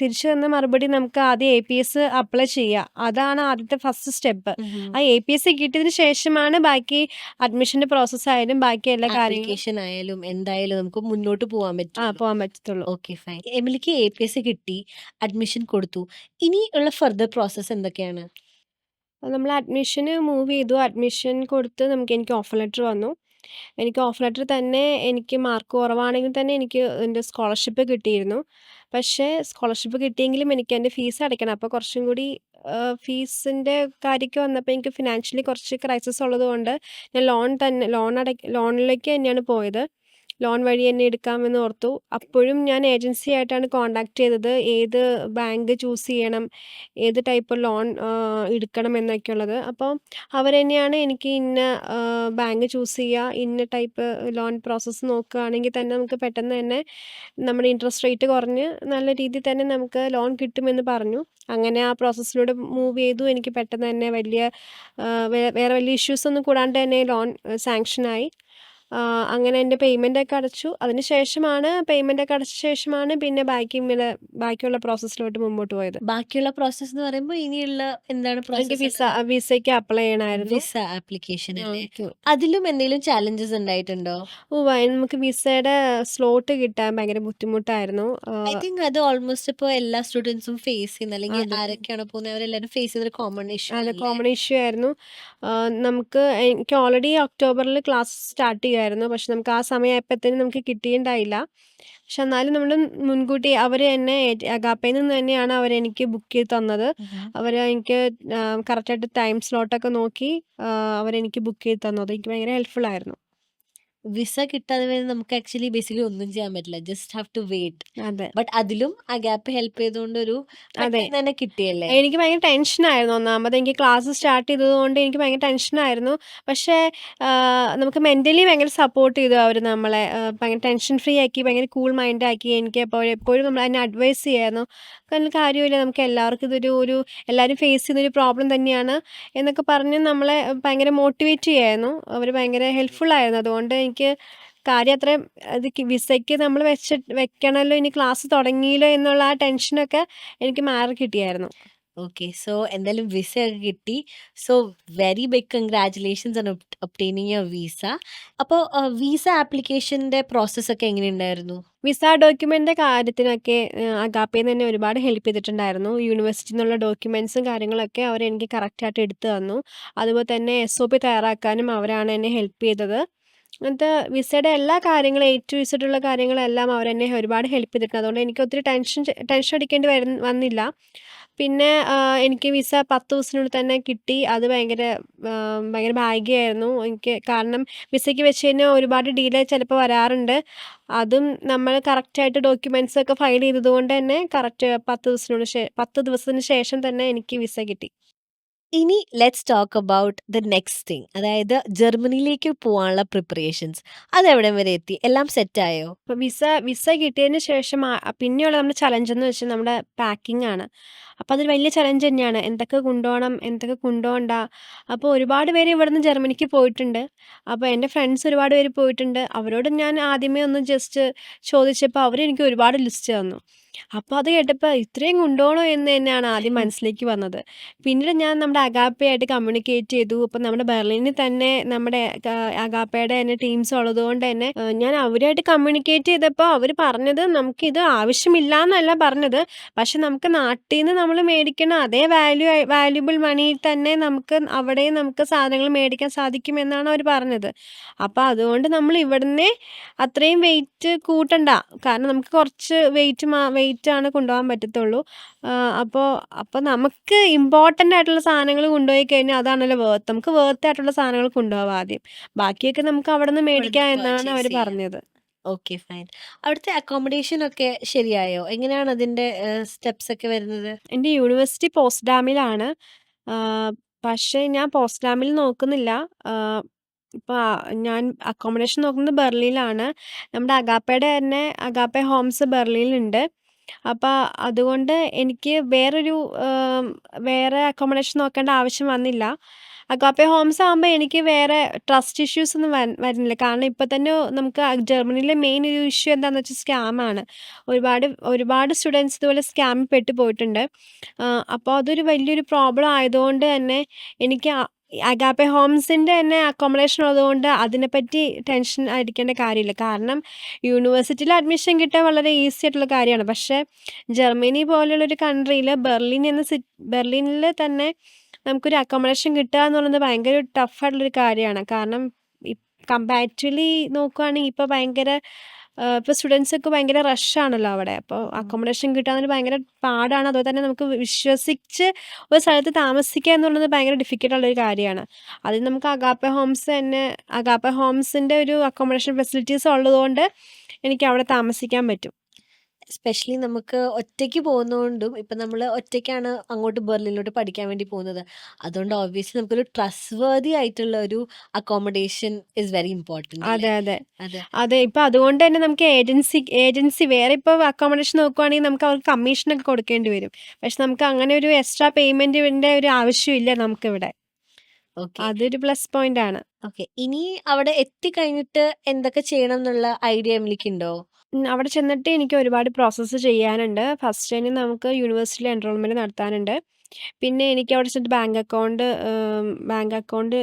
തിരിച്ചു തന്ന മറുപടി നമുക്ക് ആദ്യം APS അപ്ലൈ ചെയ്യാ. അതാണ് ആദ്യത്തെ ഫസ്റ്റ് സ്റ്റെപ്പ്. ആ APS കിട്ടിയതിന് ശേഷമാണ് ബാക്കി അഡ്മിഷന്റെ പ്രോസസ് ആയാലും ബാക്കി എല്ലാ കാര്യങ്ങളും ആപ്ലിക്കേഷൻ ആയാലും എന്തായാലും നമുക്ക് മുന്നോട്ട് പോവാൻ പറ്റുള്ളൂ. പോവാൻ പറ്റത്തുള്ളൂ. Okay, fine. എമിലിക്ക് APS കിട്ടി, അഡ്മിഷൻ കൊടുത്തു. ഇനിയുള്ള ഫർദർ പ്രോസസ്സ് എന്തൊക്കെയാണ്? നമ്മൾ അഡ്മിഷന് മൂവ് ചെയ്തു. അഡ്മിഷൻ കൊടുത്ത് എനിക്ക് ഓഫർ ലെറ്റർ വന്നു. എനിക്ക് ഓഫർ ലെറ്റർ തന്നെ എനിക്ക് മാർക്ക് കുറവാണെങ്കിൽ തന്നെ എനിക്ക് എൻ്റെ സ്കോളർഷിപ്പ് കിട്ടിയിരുന്നു. പക്ഷേ സ്കോളർഷിപ്പ് കിട്ടിയെങ്കിലും എനിക്ക് എൻ്റെ ഫീസ് അടയ്ക്കണം. അപ്പോൾ കുറച്ചും കൂടി ഫീസിൻ്റെ കാര്യമൊക്കെ വന്നപ്പോൾ എനിക്ക് ഫിനാൻഷ്യലി കുറച്ച് ക്രൈസിസ് ഉള്ളതുകൊണ്ട് ഞാൻ ലോണിലേക്ക് തന്നെയാണ് പോയത്. ലോൺ വഴി തന്നെ എടുക്കാമെന്ന് ഓർത്തു. അപ്പോഴും ഞാൻ ഏജൻസി ആയിട്ടാണ് കോൺടാക്ട് ചെയ്തത്. ഏത് ബാങ്ക് ചൂസ് ചെയ്യണം, ഏത് ടൈപ്പ് ലോൺ എടുക്കണം എന്നൊക്കെയുള്ളത്. അപ്പോൾ അവർ തന്നെയാണ് എനിക്ക് ഇന്ന ബാങ്ക് ചൂസ് ചെയ്യുക, ഇന്ന ടൈപ്പ് ലോൺ പ്രോസസ്സ് നോക്കുകയാണെങ്കിൽ തന്നെ നമുക്ക് പെട്ടെന്ന് തന്നെ നമ്മുടെ ഇൻട്രസ്റ്റ് റേറ്റ് കുറഞ്ഞ് നല്ല രീതിയിൽ തന്നെ നമുക്ക് ലോൺ കിട്ടുമെന്ന് പറഞ്ഞു. അങ്ങനെ ആ പ്രോസസ്സിലൂടെ മൂവ് ചെയ്തു. എനിക്ക് പെട്ടെന്ന് തന്നെ വേറെ വലിയ ഇഷ്യൂസ് ഒന്നും കൂടാണ്ട് തന്നെ ലോൺ സാങ്ഷനായി. അങ്ങനെ എൻ്റെ പേയ്മെൻ്റൊക്കെ അടച്ചു. പേയ്മെൻ്റൊക്കെ അടച്ച ശേഷമാണ് പിന്നെ ബാക്കിയുള്ള പ്രോസസ്സിലോട്ട് മുമ്പോട്ട് പോയത്. ബാക്കിയുള്ള പ്രോസസ്സ് എന്ന് പറയുമ്പോൾ ഇനിയുള്ള എന്താണ് എനിക്ക് പ്രോസസ്സ്? വിസയ്ക്ക് അപ്ലൈ ചെയ്യണമായിരുന്നു. വിസ ആപ്ലിക്കേഷൻ അല്ലേ? ഓക്കെ. അതിലും എന്തെങ്കിലും ചാലഞ്ചസ് ഉണ്ടായിട്ടുണ്ടോ? നമുക്ക് വിസയുടെ സ്ലോട്ട് കിട്ടാൻ ഭയങ്കര ബുദ്ധിമുട്ടായിരുന്നു. ഐ തിങ്ക് അത് ഓൾമോസ്റ്റ് ഇപ്പോൾ എല്ലാ സ്റ്റുഡൻസും ഫേസ് ചെയ്യുന്ന, അല്ലെങ്കിൽ അതെ. ആരൊക്കെയാണ് പോകുന്നത് അവരെല്ലാവരും ഫേസ് ചെയ്യുന്ന ഒരു കോമൺ ഇഷ്യൂ അതെ, അല്ലേ? കോമൺ ഇഷ്യൂ ആയിരുന്നു. എനിക്ക് ഓൾറെഡി ഒക്ടോബറിൽ ക്ലാസ് സ്റ്റാർട്ട് ചെയ്യുമായിരുന്നു. പക്ഷെ നമുക്ക് ആ സമയമായപ്പോഴത്തേനും നമുക്ക് കിട്ടിയിട്ടുണ്ടായില്ല. പക്ഷെ എന്നാലും നമ്മൾ മുൻകൂട്ടി അവർ തന്നെ അഗാപ്പയിൽ നിന്ന് തന്നെയാണ് അവരെനിക്ക് ബുക്ക് ചെയ്ത് തന്നത്. എനിക്ക് കറക്റ്റായിട്ട് ടൈം സ്ലോട്ടൊക്കെ നോക്കി അവരെനിക്ക് ബുക്ക് ചെയ്ത് തന്നത്. എനിക്ക് ഭയങ്കര ഹെൽപ്ഫുൾ ആയിരുന്നു. വിസ കിട്ടാതെ വരെ നമുക്ക് ആക്ച്വലി ബേസിക്കലി ഒന്നും ചെയ്യാൻ പറ്റില്ല. Just have to wait. അതെ. ബട്ട് അതിലും ആ ഗ്യാപ്പ് ഹെൽപ്പ് ചെയ്തുകൊണ്ട് അതെ. പെട്ടെന്ന് തന്നെ കിട്ടിയല്ലേ? എനിക്ക് ഭയങ്കര ടെൻഷനായിരുന്നു. ഒന്നാമത് എനിക്ക് ക്ലാസ് സ്റ്റാർട്ട് ചെയ്തതുകൊണ്ട് എനിക്ക് ഭയങ്കര ടെൻഷനായിരുന്നു. പക്ഷേ നമുക്ക് മെൻ്റലി ഭയങ്കര സപ്പോർട്ട് ചെയ്തു അവർ നമ്മളെ. ഭയങ്കര ടെൻഷൻ ഫ്രീ ആക്കി, ഭയങ്കര കൂൾ മൈൻഡാക്കി. എനിക്ക് എപ്പോഴും നമ്മൾ എന്നെ അഡ്വൈസ് ചെയ്യായിരുന്നു. കാര്യമില്ല, നമുക്ക് എല്ലാവർക്കും എല്ലാവരും ഫേസ് ചെയ്യുന്നൊരു പ്രോബ്ലം തന്നെയാണ് എന്നൊക്കെ പറഞ്ഞ് നമ്മളെ ഭയങ്കര മോട്ടിവേറ്റ് ചെയ്യായിരുന്നു. അവർ ഭയങ്കര ഹെൽപ്ഫുൾ ആയിരുന്നു. അതുകൊണ്ട് എനിക്ക് കാര്യം അത്രയും വിസയ്ക്ക് നമ്മൾ വെക്കണമല്ലോ, ഇനി ക്ലാസ് തുടങ്ങിയല്ലോ എന്നുള്ള ആ ടെൻഷനൊക്കെ എനിക്ക് മാറി കിട്ടിയായിരുന്നു. ഓക്കെ. സോ എന്തായാലും വിസ ഒക്കെ കിട്ടി. So very big congratulations on obtaining your visa. അപ്പോൾ വിസ ആപ്ലിക്കേഷൻ്റെ പ്രോസസ്സൊക്കെ എങ്ങനെയുണ്ടായിരുന്നു? വിസ ഡോക്യുമെൻ്റിൻ്റെ കാര്യത്തിനൊക്കെ അഗാപ്പയിൽ നിന്ന് തന്നെ ഒരുപാട് ഹെൽപ്പ് ചെയ്തിട്ടുണ്ടായിരുന്നു. യൂണിവേഴ്സിറ്റിയിൽ നിന്നുള്ള ഡോക്യുമെൻറ്റ്സും കാര്യങ്ങളൊക്കെ അവരെനിക്ക് കറക്റ്റായിട്ട് എടുത്തു തന്നു. അതുപോലെ തന്നെ SOP തയ്യാറാക്കാനും അവരാണ് എന്നെ ഹെൽപ്പ് ചെയ്തത്. എന്നിട്ട് വിസയുടെ എല്ലാ കാര്യങ്ങളും A to Z ഉള്ള കാര്യങ്ങളെല്ലാം അവരെന്നെ ഒരുപാട് ഹെൽപ്പ് ചെയ്തിട്ടുണ്ട്. അതുകൊണ്ട് എനിക്ക് ഒത്തിരി ടെൻഷൻ അടിക്കേണ്ടി വന്നില്ല. പിന്നെ എനിക്ക് വിസ 10 ദിവസത്തിനുള്ളിൽ തന്നെ കിട്ടി. അത് ഭയങ്കര ഭാഗ്യമായിരുന്നു എനിക്ക്. കാരണം വിസയ്ക്ക് വെച്ച് കഴിഞ്ഞാൽ ഒരുപാട് ഡിലേ ചിലപ്പോൾ വരാറുണ്ട്. അതും നമ്മൾ കറക്റ്റായിട്ട് ഡോക്യുമെൻറ്റ്സൊക്കെ ഫയൽ ചെയ്തതുകൊണ്ട് തന്നെ കറക്റ്റ് 10 ദിവസത്തിന് ശേഷം തന്നെ എനിക്ക് വിസ കിട്ടി. ഇനി let's talk about the next thing. അതായത് ജർമ്മനിയിലേക്ക് പോകാനുള്ള പ്രിപ്പറേഷൻസ്. അതെവിടം വരെ എത്തി? എല്ലാം സെറ്റായോ? അപ്പോൾ വിസ കിട്ടിയതിന് ശേഷം പിന്നെയുള്ള നമ്മുടെ ചലഞ്ച് എന്ന് വെച്ചാൽ നമ്മുടെ പാക്കിംഗ് ആണ്. അപ്പോൾ അതൊരു വലിയ ചലഞ്ച് തന്നെയാണ്. എന്തൊക്കെ കൊണ്ടുപോകണം, എന്തൊക്കെ കൊണ്ടുപോകണ്ട. അപ്പോൾ ഒരുപാട് പേര് ഇവിടുന്ന് ജർമ്മനിക്ക് പോയിട്ടുണ്ട്. അപ്പോൾ എൻ്റെ ഫ്രണ്ട്സ് ഒരുപാട് പേര് പോയിട്ടുണ്ട്. അവരോട് ഞാൻ ആദ്യമേ ഒന്ന് ജസ്റ്റ് ചോദിച്ചപ്പോൾ അവരെനിക്ക് ഒരുപാട് ലിസ്റ്റ് തന്നു. അപ്പോൾ അത് കേട്ടപ്പോൾ ഇത്രയും കൊണ്ടുപോകണോ എന്ന് തന്നെയാണ് ആദ്യം മനസ്സിലേക്ക് വന്നത്. പിന്നീട് ഞാൻ നമ്മുടെ അഗാപ്പയായിട്ട് കമ്മ്യൂണിക്കേറ്റ് ചെയ്തു. അപ്പോൾ നമ്മുടെ ബെർലിനിൽ തന്നെ നമ്മുടെ അഗാപ്പയുടെ തന്നെ ടീംസ് ഉള്ളതുകൊണ്ട് തന്നെ ഞാൻ അവരുമായിട്ട് കമ്മ്യൂണിക്കേറ്റ് ചെയ്തപ്പോൾ അവർ പറഞ്ഞത് നമുക്കിത് ആവശ്യമില്ല എന്നല്ല പറഞ്ഞത്. പക്ഷെ നമുക്ക് നാട്ടിൽ നിന്ന് നമ്മൾ മേടിക്കണ അതേ വാല്യുബിൾ മണിയിൽ തന്നെ നമുക്ക് സാധനങ്ങൾ മേടിക്കാൻ സാധിക്കുമെന്നാണ് അവർ പറഞ്ഞത്. അപ്പോൾ അതുകൊണ്ട് നമ്മൾ ഇവിടുന്നേ അത്രയും വെയിറ്റ് കൂട്ടണ്ട. കാരണം നമുക്ക് കുറച്ച് വെയിറ്റ് റേറ്റാണ് കൊണ്ടുപോകാൻ പറ്റത്തുള്ളൂ. അപ്പോൾ അപ്പോൾ നമുക്ക് ഇമ്പോർട്ടൻ്റ് ആയിട്ടുള്ള സാധനങ്ങൾ കൊണ്ടുപോയി കഴിഞ്ഞാൽ അതാണല്ലോ വർത്ത്. നമുക്ക് വർത്ത് ആയിട്ടുള്ള സാധനങ്ങൾ കൊണ്ടുപോകാം ആദ്യം. ബാക്കിയൊക്കെ നമുക്ക് അവിടുന്ന് ഇവിടുന്ന് മേടിക്കാം എന്നാണ് പർച്ചേസ് അവർ ചെയ്യാം. പറഞ്ഞത്. Okay, fine. അവിടുത്തെ അക്കോമഡേഷൻ ഒക്കെ ശരിയായോ? എങ്ങനെയാണ് അതിന്റെ സ്റ്റെപ്സ് ഒക്കെ വരുന്നത്? എൻ്റെ യൂണിവേഴ്സിറ്റി പോസ്റ്റ്ഡാമിലാണ്. ആഹ്, പക്ഷേ ഞാൻ പോസ്റ്റ്ഡാമിൽ നോക്കുന്നില്ല. ആഹ്, ഇപ്പൊ ഞാൻ അക്കോമഡേഷൻ നോക്കുന്നത് ബെർലിനിലാണ്. നമ്മുടെ അഗാപ്പയുടെ തന്നെ അഗാപ്പെ ഹോംസ് ബെർലിനിലുണ്ട്. അപ്പൊ അതുകൊണ്ട് എനിക്ക് വേറെ അക്കോമഡേഷൻ നോക്കേണ്ട ആവശ്യം വന്നില്ല. അഗാപ്പെ ഹോംസ് ആകുമ്പോൾ എനിക്ക് വേറെ ട്രസ്റ്റ് ഇഷ്യൂസ് ഒന്നും വരുന്നില്ല. കാരണം ഇപ്പൊ തന്നെ നമുക്ക് ജർമ്മനിയിലെ മെയിൻ ഒരു ഇഷ്യൂ എന്താണെന്ന് വെച്ചാൽ സ്കാമാണ്. ഒരുപാട് ഒരുപാട് സ്റ്റുഡൻസ് ഇതുപോലെ സ്കാമിൽ പെട്ട് പോയിട്ടുണ്ട്. അപ്പോൾ അതൊരു വലിയൊരു പ്രോബ്ലം ആയതുകൊണ്ട് തന്നെ എനിക്ക് അഗാപ്പെ ഹോംസിൻ്റെ തന്നെ അക്കോമഡേഷൻ ഉള്ളതുകൊണ്ട് അതിനെപ്പറ്റി ടെൻഷൻ അടിക്കേണ്ട കാര്യമില്ല. കാരണം യൂണിവേഴ്സിറ്റിയിൽ അഡ്മിഷൻ കിട്ടാൻ വളരെ ഈസി ആയിട്ടുള്ള കാര്യമാണ്. പക്ഷേ ജർമ്മനി പോലുള്ളൊരു കൺട്രിയിൽ ബെർലിനിൽ തന്നെ നമുക്കൊരു അക്കോമഡേഷൻ കിട്ടുക എന്നുള്ളത് ഭയങ്കര ടഫ് ആയിട്ടുള്ളൊരു കാര്യമാണ്. കാരണം കമ്പാരിറ്റീവ്ലി നോക്കുകയാണെങ്കിൽ ഇപ്പോൾ ഭയങ്കര ഇപ്പോൾ സ്റ്റുഡൻസൊക്കെ ഭയങ്കര റഷാണല്ലോ അവിടെ. അപ്പോൾ അക്കോമഡേഷൻ കിട്ടുക ഭയങ്കര പാടാണ്. അതുപോലെ തന്നെ നമുക്ക് വിശ്വസിച്ച് ഒരു സ്ഥലത്ത് താമസിക്കുക എന്നുള്ളത് ഭയങ്കര ഡിഫിക്കൽട്ടുള്ളൊരു കാര്യമാണ്. അതിന് നമുക്ക് അഗാപ്പെ ഹോംസിൻ്റെ ഒരു അക്കോമഡേഷൻ ഫെസിലിറ്റീസ് ഉള്ളതുകൊണ്ട് എനിക്ക് അവിടെ താമസിക്കാൻ പറ്റും. എസ്പെഷ്യലി നമുക്ക് ഒറ്റയ്ക്ക് പോകുന്നതുകൊണ്ടും ഇപ്പം നമ്മൾ ഒറ്റയ്ക്കാണ് അങ്ങോട്ട് ബെർലിനിലോട്ട് പഠിക്കാൻ വേണ്ടി പോകുന്നത്. അതുകൊണ്ട് ഓബ്വിയസ്ലി നമുക്കൊരു ട്രസ്റ്റ് വർതി ആയിട്ടുള്ള ഒരു അക്കോമഡേഷൻ ഈസ് വെരി ഇമ്പോർട്ടന്റ് അതെ, അല്ലേ? അതെ. അതെ. അതെ. ഇപ്പൊ അതുകൊണ്ട് തന്നെ നമുക്ക് ഏജൻസി വേറെ ഇപ്പോൾ അക്കോമഡേഷൻ നോക്കുവാണെങ്കിൽ നമുക്ക് അവർക്ക് കമ്മീഷനൊക്കെ കൊടുക്കേണ്ടി വരും. പക്ഷെ നമുക്ക് അങ്ങനെ ഒരു എക്സ്ട്രാ പേയ്മെന്റിന്റെ ഒരു ആവശ്യമില്ല നമുക്കിവിടെ. ഓക്കെ. അതൊരു പ്ലസ് പോയിന്റ് ആണ്. ഓക്കെ. ഇനി അവിടെ എത്തിക്കഴിഞ്ഞിട്ട് എന്തൊക്കെ ചെയ്യണം എന്നുള്ള ഐഡിയ എമിലിക്കുണ്ടോ? അവിടെ ചെന്നിട്ട് എനിക്ക് ഒരുപാട് പ്രോസസ്സ് ചെയ്യാനുണ്ട്. ഫസ്റ്റ് തന്നെ നമുക്ക് യൂണിവേഴ്സിറ്റിയിൽ എൻറോൾമെന്റ് നടത്താനുണ്ട്. പിന്നെ എനിക്ക് അവിടെ ചെന്നിട്ട് ബാങ്ക് അക്കൗണ്ട്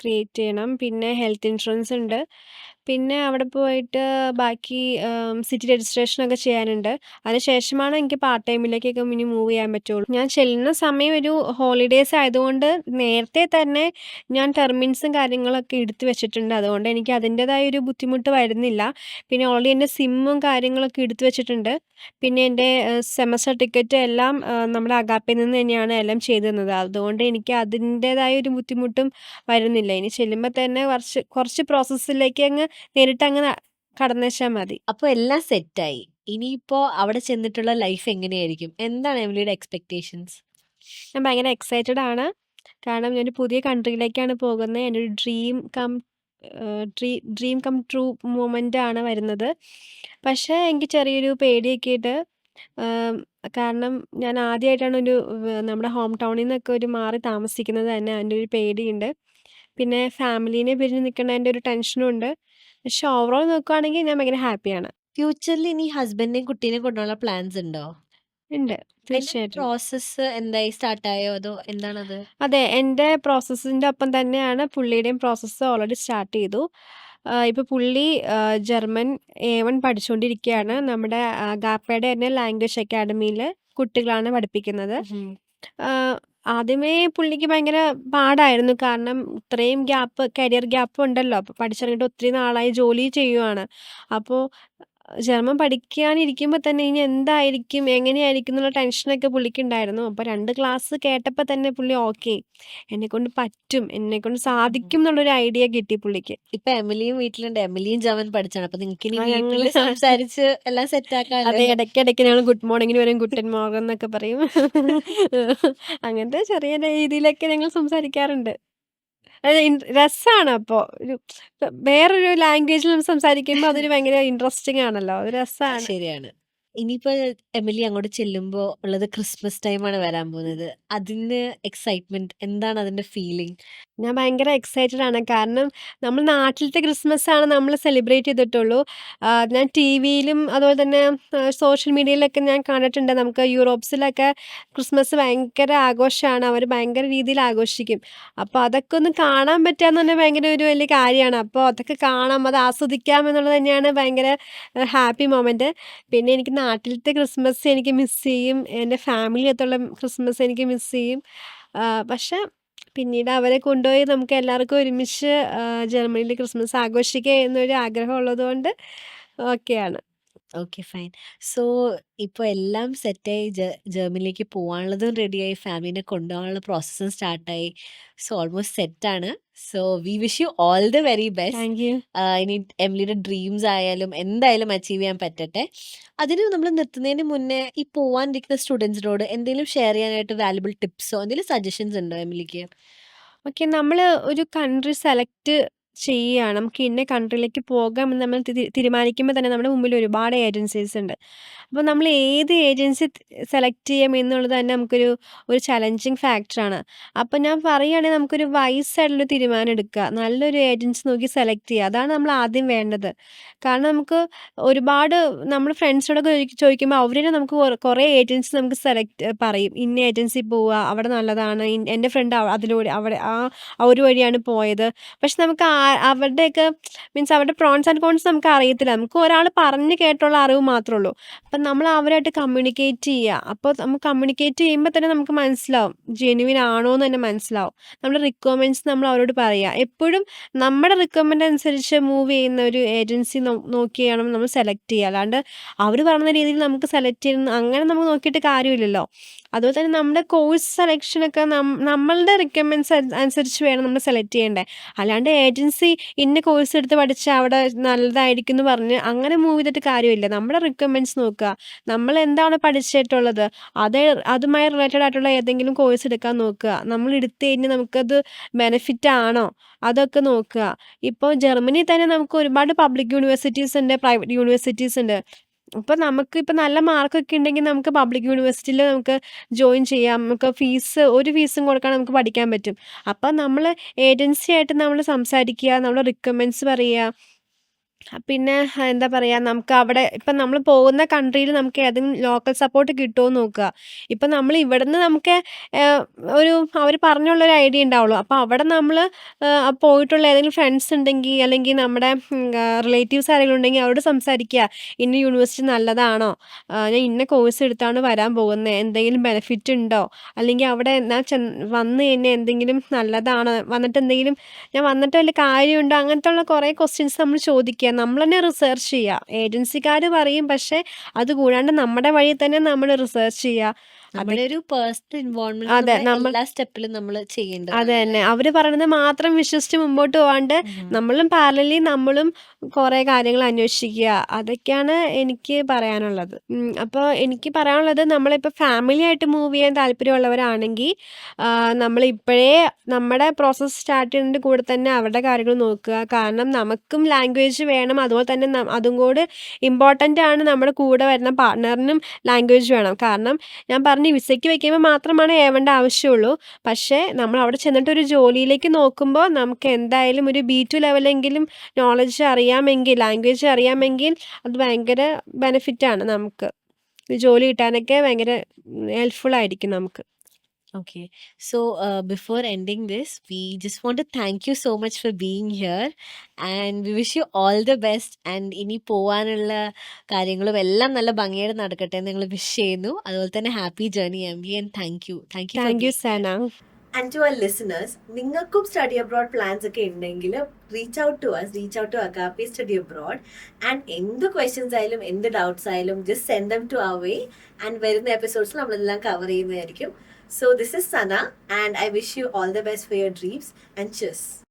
ക്രിയേറ്റ് ചെയ്യണം. പിന്നെ ഹെൽത്ത് ഇൻഷുറൻസ് ഉണ്ട്. പിന്നെ അവിടെ പോയിട്ട് ബാക്കി സിറ്റി രജിസ്ട്രേഷനൊക്കെ ചെയ്യാനുണ്ട്. അതിനുശേഷമാണ് എനിക്ക് പാർട്ട് ടൈമിലേക്കൊക്കെ ഇനി മൂവ് ചെയ്യാൻ പറ്റുള്ളൂ. ഞാൻ ചെല്ലുന്ന സമയം ഒരു ഹോളിഡേയ്സ് ആയതുകൊണ്ട് നേരത്തെ തന്നെ ഞാൻ ടെർമിൻസും കാര്യങ്ങളൊക്കെ എടുത്ത് വെച്ചിട്ടുണ്ട്. അതുകൊണ്ട് എനിക്ക് അതിൻ്റേതായ ഒരു ബുദ്ധിമുട്ട് വരുന്നില്ല. പിന്നെ ഓൾറെഡി എൻ്റെ സിമ്മും കാര്യങ്ങളൊക്കെ എടുത്ത് വെച്ചിട്ടുണ്ട്. പിന്നെ എൻ്റെ സെമസ്റ്റർ ടിക്കറ്റ് എല്ലാം നമ്മുടെ അഗാപ്പയിൽ നിന്ന് തന്നെയാണ് എല്ലാം ചെയ്തു തന്നത്. അതുകൊണ്ട് എനിക്ക് അതിൻ്റേതായ ഒരു ബുദ്ധിമുട്ടും വരുന്നില്ല. ഇനി ചെല്ലുമ്പോൾ തന്നെ കുറച്ച് പ്രോസസ്സിലേക്ക് നേരിട്ടങ്ങ് കടന്നേച്ചാൽ മതി. അപ്പോൾ എല്ലാം സെറ്റായി. ഇനിയിപ്പോ അവിടെ ചെന്നിട്ടുള്ള ലൈഫ് എങ്ങനെയായിരിക്കും? എന്താണ് എമിലിയുടെ എക്സ്പെക്ടേഷൻസ്? ഞാൻ ഭയങ്കര എക്സൈറ്റഡ് ആണ്. കാരണം ഞാനൊരു പുതിയ കൺട്രിയിലേക്കാണ് പോകുന്നത്. എൻ്റെ ഒരു ഡ്രീം കം ട്രൂ മൊമെൻ്റ് ആണ് വരുന്നത്. പക്ഷേ എനിക്ക് ചെറിയൊരു പേടിയൊക്കെ ഉണ്ട്. ആം, കാരണം ഞാൻ ആദ്യമായിട്ടാണ് നമ്മുടെ ഹോം ടൗണിൽ നിന്നൊക്കെ മാറി താമസിക്കുന്നത് തന്നെ. അതിൻ്റെ ഒരു പേടിയുണ്ട്. പിന്നെ ഫാമിലീനെ പിരിഞ്ഞ് നിൽക്കുന്നതിൻ്റെ ഒരു ടെൻഷനും ഉണ്ട്. പക്ഷെ ഓവറോൾ നോക്കുകയാണെങ്കിൽ ഞാൻ ഭയങ്കര ഹാപ്പിയാണ്. ഫ്യൂച്ചറിൽ ഇനി ഹസ്ബൻഡിനെയും കുട്ടീനെയും കൊണ്ടുപോകാനുള്ള പ്ലാൻസ് ഉണ്ടോ? ഉണ്ട്. അതിന്റെ തീർച്ചയായിട്ടും. പ്രോസസ്സ് എന്തായി? സ്റ്റാർട്ടായോ? അതോ എന്താണത്? അതെ. എൻ്റെ പ്രോസസ്സിൻ്റെ ഒപ്പം തന്നെയാണ് പുള്ളിയുടെയും പ്രോസസ്സ് ഓൾറെഡി സ്റ്റാർട്ട് ചെയ്തു. ഇപ്പോൾ പുള്ളി ജർമ്മൻ A1 പഠിച്ചുകൊണ്ടിരിക്കുകയാണ്. നമ്മുടെ ഗാപ്പയുടെ തന്നെ ലാംഗ്വേജ് അക്കാഡമിയിൽ കുട്ടികളാണ് പഠിപ്പിക്കുന്നത്. ആഹ്, ആദ്യമേ പുള്ളിക്ക് ഭയങ്കര പാടായിരുന്നു. കാരണം ഇത്രയും കരിയർ ഗ്യാപ്പ് ഉണ്ടല്ലോ. അപ്പോൾ പഠിച്ചിറങ്ങിയിട്ട് ഒത്തിരി നാളായി ജോലി ചെയ്യുവാണ്. അപ്പോൾ ജർമ്മൻ പഠിക്കാനിരിക്കുമ്പോൾ തന്നെ ഇനി എന്തായിരിക്കും, എങ്ങനെയായിരിക്കും എന്നുള്ള ടെൻഷനൊക്കെ പുള്ളിക്കുണ്ടായിരുന്നു. അപ്പോൾ 2 ക്ലാസ് കേട്ടപ്പോൾ തന്നെ പുള്ളി ഓക്കെ. എന്നെക്കൊണ്ട് പറ്റും, എന്നെക്കൊണ്ട് സാധിക്കും എന്നുള്ളൊരു ഐഡിയ കിട്ടി പുള്ളിക്ക്. ഇപ്പൊ എമിലിയും വീട്ടിലുണ്ട്. എമിലിയും ജർമ്മൻ പഠിച്ചാണ്. അപ്പൊ നിങ്ങൾക്ക് ഇനി ഞങ്ങള് വീട്ടില് സംസാരിച്ച് എല്ലാം സെറ്റാക്കാല്ലേ? അതെ, ഇടയ്ക്കിടയ്ക്ക് ഞങ്ങൾ ഗുഡ് മോർണിംഗിന് വരും ഗുട്ടൻ മോർഗൻ എന്നൊക്കെ പറയും. അങ്ങനത്തെ ചെറിയ രീതിയിലൊക്കെ ഞങ്ങൾ സംസാരിക്കാറുണ്ട്. അത് രസാണ്. അപ്പോൾ വേറൊരു ലാംഗ്വേജിൽ നമ്മൾ സംസാരിക്കുമ്പോൾ അതൊരു ഭയങ്കര ഇൻട്രസ്റ്റിംഗ് ആണല്ലോ. അത് രസാണ്. ശരിയാണ്. ഇനിയിപ്പോ എമിലി അങ്ങോട്ട് ചെല്ലുമ്പോ ഉള്ളത് ക്രിസ്മസ് ടൈമാണ് വരാൻ പോകുന്നത്. അതിന് എക്സൈറ്റ്മെന്റ് എന്താണ് അതിന്റെ ഫീലിംഗ്? ഞാൻ ഭയങ്കര എക്സൈറ്റഡ് ആണ്. കാരണം നമ്മൾ നാട്ടിലത്തെ ക്രിസ്മസാണ് നമ്മൾ സെലിബ്രേറ്റ് ചെയ്തിട്ടുള്ളൂ. ഞാൻ ടിവിയിലും അതുപോലെ തന്നെ സോഷ്യൽ മീഡിയയിലൊക്കെ ഞാൻ കണ്ടിട്ടുണ്ട്. നമുക്ക് യൂറോപ്സിലൊക്കെ ക്രിസ്മസ് ഭയങ്കര ആഘോഷമാണ്. അവർ ഭയങ്കര രീതിയിൽ ആഘോഷിക്കും. അപ്പോൾ അതൊക്കെ ഒന്ന് കാണാൻ പറ്റുകയെന്ന് പറഞ്ഞാൽ ഭയങ്കര ഒരു വലിയ കാര്യമാണ്. അപ്പോൾ അതൊക്കെ കാണാം, അത് ആസ്വദിക്കാം എന്നുള്ളത് തന്നെയാണ് ഭയങ്കര ഹാപ്പി മൊമെന്റ്. പിന്നെ എനിക്ക് നാട്ടിലത്തെ ക്രിസ്മസ് എനിക്ക് മിസ് ചെയ്യും. എൻ്റെ ഫാമിലിയൊത്തുള്ള ക്രിസ്മസ് എനിക്ക് മിസ് ചെയ്യും. പക്ഷേ പിന്നീട് അവരെ കൊണ്ടുപോയി നമുക്ക് എല്ലാവർക്കും ഒരുമിച്ച് ജർമ്മനിയിൽ ക്രിസ്മസ് ആഘോഷിക്കുക എന്നൊരു ആഗ്രഹം ഉള്ളതുകൊണ്ട് ഓക്കെയാണ്. Okay, fine. സോ ഇപ്പൊ എല്ലാം സെറ്റായി, ജർമ്മനിലേക്ക് പോവാനുള്ളതും റെഡിയായി, ഫാമിലിനെ കൊണ്ടുപോകാനുള്ള പ്രോസസ്സും സ്റ്റാർട്ടായി. സോ ഓൾമോസ്റ്റ് സെറ്റാണ്. So we wish you all the very best. Thank you. ഇനി എമിലിയുടെ ഡ്രീംസ് ആയാലും എന്തായാലും അച്ചീവ് ചെയ്യാൻ പറ്റട്ടെ. അതിന് നമ്മൾ നിർത്തുന്നതിന് മുന്നേ ഈ പോവാനിരിക്കുന്ന സ്റ്റുഡൻസിനോട് എന്തെങ്കിലും ഷെയർ ചെയ്യാനായിട്ട് വാല്യുബിൾ ടിപ്സോ എന്തെങ്കിലും സജഷൻസ് ഉണ്ടോ എമിലിക്ക്? ഓക്കെ. നമ്മള് ഒരു കൺട്രി സെലക്ട് ചെയ്യാണ്. നമുക്ക് ഇന്ന കൺട്രിയിലേക്ക് പോകാമെന്ന് നമ്മൾ തീരുമാനിക്കുമ്പോ തന്നെ നമ്മുടെ മുമ്പിൽ ഒരുപാട് ഏജൻസീസ് ഉണ്ട്. അപ്പോൾ നമ്മൾ ഏത് ഏജൻസി സെലക്ട് ചെയ്യും എന്നുള്ളത് തന്നെ ഒരു ചലഞ്ചിങ് ഫാക്ടറാണ്. അപ്പോൾ ഞാൻ പറയുകയാണെങ്കിൽ നമുക്കൊരു വൈസ് ആയിട്ടുള്ളൊരു തീരുമാനം എടുക്കുക. നല്ലൊരു ഏജൻസി നോക്കി സെലക്ട് ചെയ്യുക. അതാണ് നമ്മൾ ആദ്യം വേണ്ടത്. കാരണം നമുക്ക് ഒരുപാട് നമ്മൾ ഫ്രണ്ട്സിനോടൊക്കെ ചോദിക്കുമ്പോൾ അവർ തന്നെ നമുക്ക് കുറേ ഏജൻസി നമുക്ക് പറയും. ഇന്ന ഏജൻസി പോവുക, അവിടെ നല്ലതാണ്. എൻ്റെ ഫ്രണ്ട് അതിലൂടെ അവിടെ ആ ഒരു വഴിയാണ് പോയത്. പക്ഷെ നമുക്ക് അവരുടെയൊക്കെ മീൻസ് അവരുടെ പ്രോൺസ് ആൻഡ് കോൺസ് നമുക്ക് അറിയത്തില്ല. നമുക്ക് ഒരാൾ പറഞ്ഞ് കേട്ടുള്ള അറിവ് മാത്രമേ ഉള്ളൂ. അപ്പം നമ്മൾ അവരായിട്ട് കമ്മ്യൂണിക്കേറ്റ് ചെയ്യുക. അപ്പോൾ നമുക്ക് കമ്മ്യൂണിക്കേറ്റ് ചെയ്യുമ്പോൾ തന്നെ നമുക്ക് മനസ്സിലാവും ജെന്യുവിൻ ആണോ എന്ന് തന്നെ മനസ്സിലാവും. നമ്മുടെ റിക്വയർമെൻറ്റ്സ് നമ്മൾ അവരോട് പറയുക. എപ്പോഴും നമ്മുടെ റിക്വയർമെൻ്റ് അനുസരിച്ച് മൂവ് ചെയ്യുന്ന ഒരു ഏജൻസി നോക്കിയാണ് നമ്മൾ സെലക്ട് ചെയ്യുക. അല്ലാണ്ട് അവർ പറയുന്ന രീതിയിൽ നമുക്ക് സെലക്ട് ചെയ്യുന്ന അങ്ങനെ നമുക്ക് നോക്കിയിട്ട് കാര്യമില്ലല്ലോ. അതുപോലെ തന്നെ നമ്മുടെ കോഴ്സ് സെലക്ഷനൊക്കെ നമ്മളുടെ റിക്വയർമെൻറ്റ്സ് അനുസരിച്ച് വേണം നമ്മൾ സെലക്ട് ചെയ്യേണ്ടത്. അല്ലാണ്ട് ഏജൻസി ഇന്ന കോഴ്സ് എടുത്ത് പഠിച്ചാൽ അവിടെ നല്ലതായിരിക്കും എന്ന് പറഞ്ഞ് അങ്ങനെ മൂവ് ചെയ്തിട്ട് കാര്യമില്ല. നമ്മുടെ റിക്വയർമെൻറ്റ്സ് നോക്കുക. നമ്മൾ എന്താണ് പഠിച്ചിട്ടുള്ളത് അതുമായി റിലേറ്റഡ് ആയിട്ടുള്ള ഏതെങ്കിലും കോഴ്സ് എടുക്കാൻ നോക്കുക. നമ്മൾ എടുത്തു കഴിഞ്ഞാൽ നമുക്കത് ബെനിഫിറ്റ് ആണോ അതൊക്കെ നോക്കുക. ഇപ്പോൾ ജർമ്മനിയിൽ തന്നെ നമുക്ക് ഒരുപാട് പബ്ലിക് യൂണിവേഴ്സിറ്റീസ് ഉണ്ട്, പ്രൈവറ്റ് യൂണിവേഴ്സിറ്റീസ് ഉണ്ട്. അപ്പോൾ നമുക്കിപ്പോൾ നല്ല മാർക്കൊക്കെ ഉണ്ടെങ്കിൽ നമുക്ക് പബ്ലിക് യൂണിവേഴ്സിറ്റിയിൽ നമുക്ക് ജോയിൻ ചെയ്യാം. നമുക്ക് ഒരു ഫീസും കൊടുക്കാതെ നമുക്ക് പഠിക്കാൻ പറ്റും. അപ്പോൾ നമ്മൾ ഏജൻസിയായിട്ട് നമ്മൾ സംസാരിക്കുക, നമ്മുടെ റിക്വയർമെൻറ്റ്സ് പറയുക. പിന്നെ എന്താ പറയുക, നമുക്ക് അവിടെ ഇപ്പം നമ്മൾ പോകുന്ന കൺട്രിയിൽ നമുക്ക് ഏതെങ്കിലും ലോക്കൽ സപ്പോർട്ട് കിട്ടുമോ എന്ന് നോക്കുക. ഇപ്പം നമ്മൾ ഇവിടുന്ന് നമുക്ക് ഒരു അവർ പറഞ്ഞുള്ളൊരു ഐഡിയ ഉണ്ടാവുള്ളൂ. അപ്പോൾ അവിടെ നമ്മൾ പോയിട്ടുള്ള ഏതെങ്കിലും ഫ്രണ്ട്സ് ഉണ്ടെങ്കിൽ അല്ലെങ്കിൽ നമ്മുടെ റിലേറ്റീവ്സ് ആരെങ്കിലും ഉണ്ടെങ്കിൽ അവരോട് സംസാരിക്കുക. ഇന്ന യൂണിവേഴ്സിറ്റി നല്ലതാണോ, ഞാൻ ഇന്ന കോഴ്സ് എടുത്താണ് വരാൻ പോകുന്നത്, എന്തെങ്കിലും ബെനിഫിറ്റ് ഉണ്ടോ, അല്ലെങ്കിൽ അവിടെ വന്നു കഴിഞ്ഞാൽ എന്തെങ്കിലും നല്ലതാണോ, ഞാൻ വന്നിട്ട് വലിയ കാര്യമുണ്ടോ, അങ്ങനത്തെ ഉള്ള കുറേ ക്വസ്റ്റ്യൻസ് നമ്മൾ ചോദിക്കുക. നമ്മൾ തന്നെ റിസർച്ച് ചെയ്യുക. ഏജൻസിക്കാർ പറയും, പക്ഷേ അത് കൂടാണ്ട് നമ്മുടെ വഴി തന്നെ നമ്മൾ റിസർച്ച് ചെയ്യുക. നമ്മുടെ ഒരു പേഴ്സണൽ അതെ, ഇൻവോൾവ്മെന്റ് എല്ലാ സ്റ്റെപ്പിലും നമ്മൾ അത് ചെയ്യേണ്ടതാണ്. തന്നെ. അവർ പറയുന്നത് മാത്രം വിശ്വസിച്ച് മുമ്പോട്ട് പോകാണ്ട് നമ്മളും പാരലലി നമ്മളും കുറേ കാര്യങ്ങൾ അന്വേഷിക്കുക. അതൊക്കെയാണ് എനിക്ക് പറയാനുള്ളത്. അപ്പോൾ എനിക്ക് പറയാനുള്ളത്, നമ്മളിപ്പോൾ ഫാമിലി ആയിട്ട് മൂവ് ചെയ്യാൻ താല്പര്യമുള്ളവരാണെങ്കിൽ നമ്മളിപ്പോഴേ നമ്മുടെ പ്രോസസ്സ് സ്റ്റാർട്ട് ചെയ്യുന്നതിൻ്റെ കൂടെ തന്നെ അവരുടെ കാര്യങ്ങൾ നോക്കുക. കാരണം നമുക്കും ലാംഗ്വേജ് വേണം. അതുപോലെ തന്നെ അതും കൂടെ ഇമ്പോർട്ടൻ്റ് ആണ്. നമ്മുടെ കൂടെ വരുന്ന പാർട്ട്ണറിനും ലാംഗ്വേജ് വേണം. കാരണം ഞാൻ പറഞ്ഞു, വിസയ്ക്ക് വയ്ക്കുമ്പോൾ മാത്രമാണ് A1 ആവശ്യമുള്ളൂ. പക്ഷേ നമ്മൾ അവിടെ ചെന്നിട്ട് ഒരു ജോലിയിലേക്ക് നോക്കുമ്പോൾ നമുക്ക് എന്തായാലും ഒരു B2 ലെവലെങ്കിലും ലാംഗ്വേജ് അറിയാമെങ്കിൽ അത് ഭയങ്കര ബെനിഫിറ്റാണ് നമുക്ക്. ജോലി കിട്ടാനൊക്കെ ഭയങ്കര ഹെൽപ്ഫുൾ ആയിരിക്കും നമുക്ക്. Okay, so before ending this, we just want to thank you so much for being here and we wish you all the best. And ഇനി പോവാനുള്ള കാര്യങ്ങളും എല്ലാം നല്ല ഭംഗിയായിട്ട് നടക്കട്ടെ എന്ന് ഞങ്ങൾ വിഷ് ചെയ്യുന്നു. അതുപോലെ തന്നെ happy journey Emily, and thank you thank you Sana. And to our listeners, നിങ്ങൾക്കും സ്റ്റഡി അബ്രോഡ് പ്ലാൻസ് ഒക്കെ ഉണ്ടെങ്കിൽ reach out to Agape study abroad. And എന്ത് ക്വസ്റ്റ്യൻസ് ആയാലും എന്ത് ഡൗട്ട്സ് ആയാലും just send them to our way. And വരുന്ന എപ്പിസോഡ്സിൽ നമ്മളെല്ലാം കവർ ചെയ്യുന്നതായിരിക്കും. So this is Sana and I wish you all the best for your dreams and cheers.